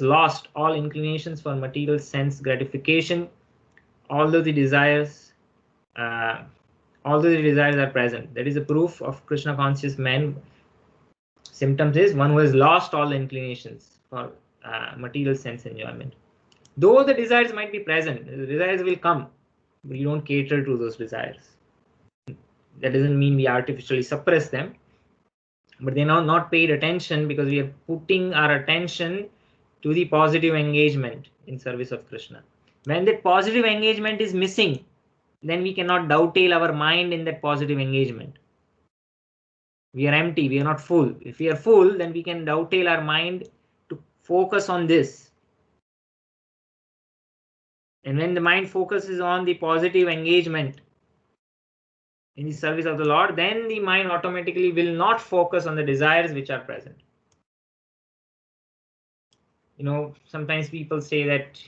lost all inclinations for material sense gratification, although the desires are present. That is a proof of Krishna conscious man. Symptoms is one who has lost all the inclinations for material sense enjoyment. Though the desires might be present, the desires will come, but you don't cater to those desires. That doesn't mean we artificially suppress them, but they're not paid attention because we are putting our attention to the positive engagement in service of Krishna. When that positive engagement is missing, then we cannot dovetail our mind in that positive engagement. We are empty, we are not full. If we are full, then we can dovetail our mind to focus on this. And when the mind focuses on the positive engagement in the service of the Lord, then the mind automatically will not focus on the desires which are present. Sometimes people say that,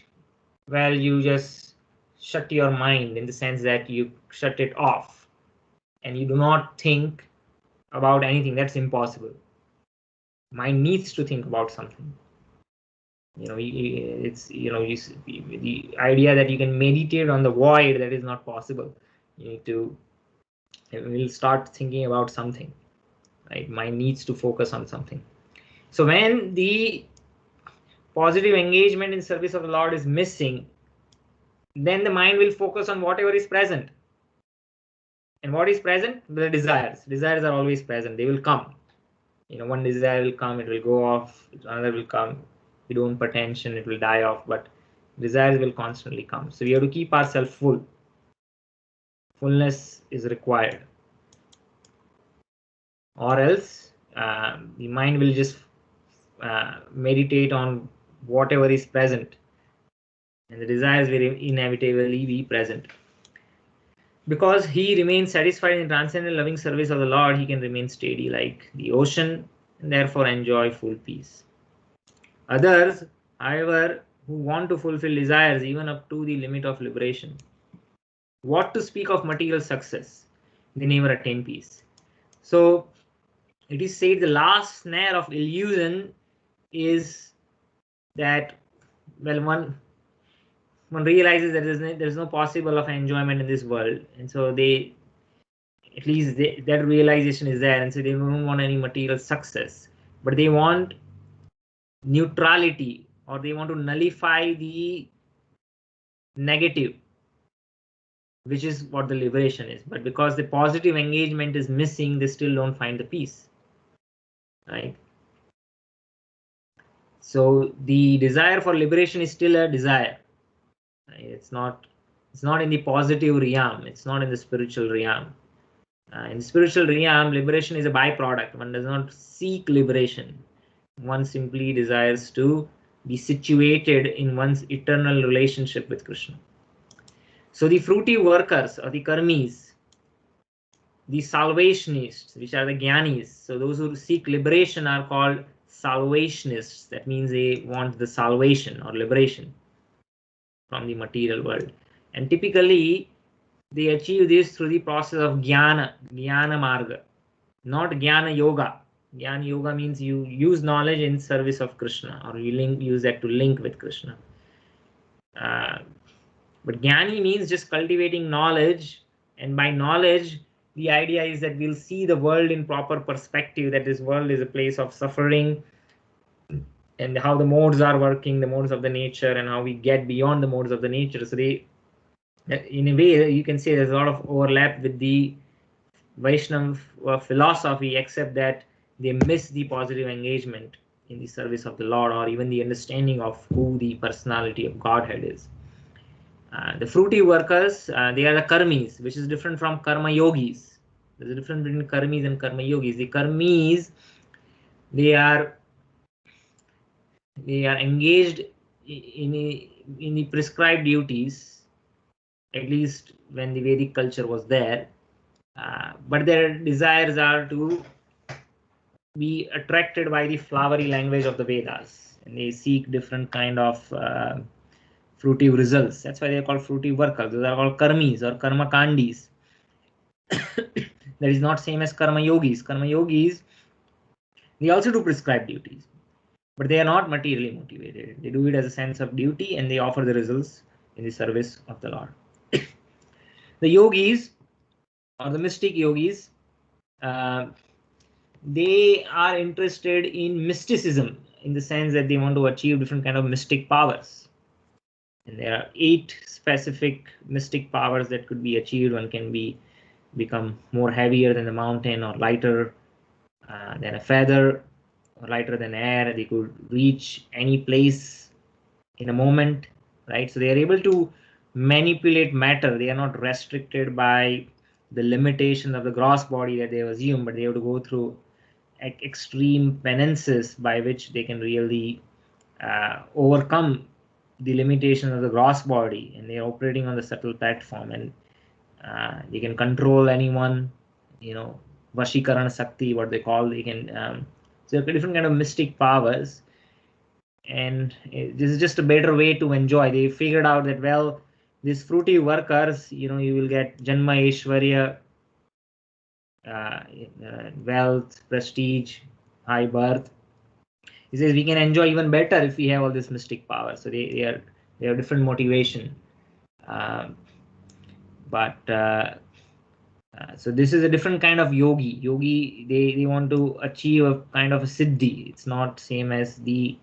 well, you just shut your mind in the sense that you shut it off and you do not think about anything. That's impossible. Mind needs to think about something. The idea that you can meditate on the void, that is not possible. We'll start thinking about something, right? Mind needs to focus on something. So when the positive engagement in service of the Lord is missing, then the mind will focus on whatever is present. And what is present? The desires. Desires are always present. They will come. One desire will come, it will go off, another will come. We don't pay attention, it will die off, but desires will constantly come. So we have to keep ourselves full. Fullness is required. Or else the mind will just meditate on whatever is present, and the desires will inevitably be present. Because he remains satisfied in transcendent loving service of the Lord, he can remain steady like the ocean and therefore enjoy full peace. Others, however, who want to fulfill desires even up to the limit of liberation, what to speak of material success, they never attain peace. So it is said the last snare of illusion is that, well, one realizes that there's no possible of enjoyment in this world, and so they, at least that realization is there, and so they don't want any material success, but they want neutrality, or they want to nullify the negative, which is what the liberation is. But because the positive engagement is missing, they still don't find the peace, right? So the desire for liberation is still a desire, right? It's not in the positive realm, it's not in the spiritual realm. In the spiritual realm, liberation is a byproduct. One does not seek liberation, one simply desires to be situated in one's eternal relationship with Krishna. So the fruity workers, or the karmis, the salvationists, which are the jnanis, so those who seek liberation are called salvationists. That means they want the salvation or liberation from the material world. And typically, they achieve this through the process of jnana marga, not jnana yoga. Jnana yoga means you use knowledge in service of Krishna, or you use that to link with Krishna. But jnani means just cultivating knowledge, and by knowledge, the idea is that we'll see the world in proper perspective, that this world is a place of suffering, and how the modes are working, the modes of the nature, and how we get beyond the modes of the nature. So they, in a way, you can say there's a lot of overlap with the Vaishnava philosophy, except that they miss the positive engagement in the service of the Lord, or even the understanding of who the personality of Godhead is. The fruity workers, they are the karmis, which is different from karma yogis. There's a difference between karmis and karma yogis. The karmis, they are engaged in the prescribed duties, at least when the Vedic culture was there. But their desires are to be attracted by the flowery language of the Vedas, and they seek different kind of fruitive results. That's why they are called fruity workers. Those are called karmis or karma kandis. That is not same as karma yogis. Karma yogis, they also do prescribed duties, but they are not materially motivated. They do it as a sense of duty, and they offer the results in the service of the Lord. The yogis, or the mystic yogis, they are interested in mysticism, in the sense that they want to achieve different kind of mystic powers. And there are 8 specific mystic powers that could be achieved. One can become more heavier than the mountain, or lighter than a feather, or lighter than air. They could reach any place in a moment, right? So they are able to manipulate matter. They are not restricted by the limitation of the gross body that they have assumed, but they have to go through extreme penances by which they can really overcome the limitation of the gross body, and they are operating on the subtle platform, and they can control anyone, Vashikarana Sakti, what they call. They can so different kind of mystic powers, and this is just a better way to enjoy. They figured out that, well, these fruity workers, you will get Janma Aishwarya, wealth, prestige, high birth. He says we can enjoy even better if we have all this mystic power. So they have different motivation. So this is a different kind of yogi. They want to achieve a kind of a siddhi. It's not same as the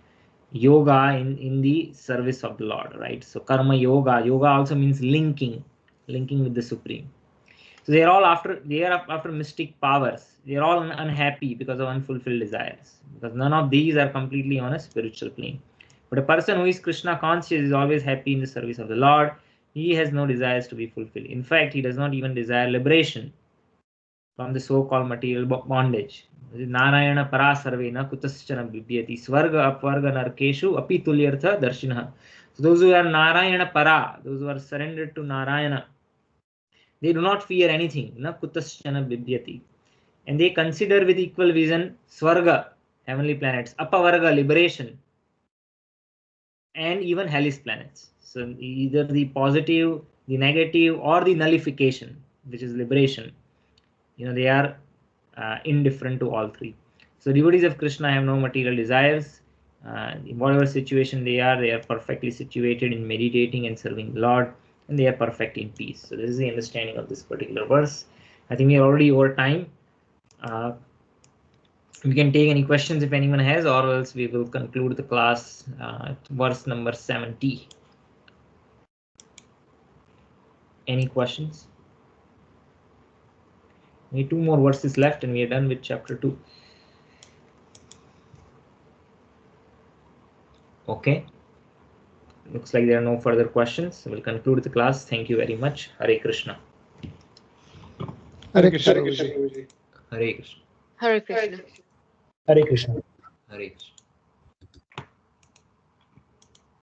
yoga in the service of the Lord, right? So karma yoga also means linking with the Supreme. So they are after mystic powers. They are all unhappy because of unfulfilled desires, because none of these are completely on a spiritual plane. But a person who is Krishna conscious is always happy in the service of the Lord. He has no desires to be fulfilled. In fact, he does not even desire liberation. from the so-called material bondage. Narayana para sarvena kutaschana bibyati swarga apvarga narkeshu api tulyartha darshinah. So those who are Narayana para, those who are surrendered to Narayana, they do not fear anything. Na kutaschana bibyati. And they consider with equal vision swarga, heavenly planets, apavarga, liberation, and even hellish planets. So either the positive, the negative, or the nullification, which is liberation. They are indifferent to all three. So devotees of Krishna have no material desires. In whatever situation they are perfectly situated in meditating and serving the Lord, and they are perfect in peace. So this is the understanding of this particular verse. I think we are already over time. We can take any questions if anyone has, or else we will conclude the class at verse number 70. Any questions? We have 2 more verses left and we are done with chapter 2. Okay. Looks like there are no further questions. We'll conclude the class. Thank you very much. Hare Krishna. Hare Krishna, Prabhuji. Hare Krishna. Hare Krishna. Hare Krishna. Hare Krishna.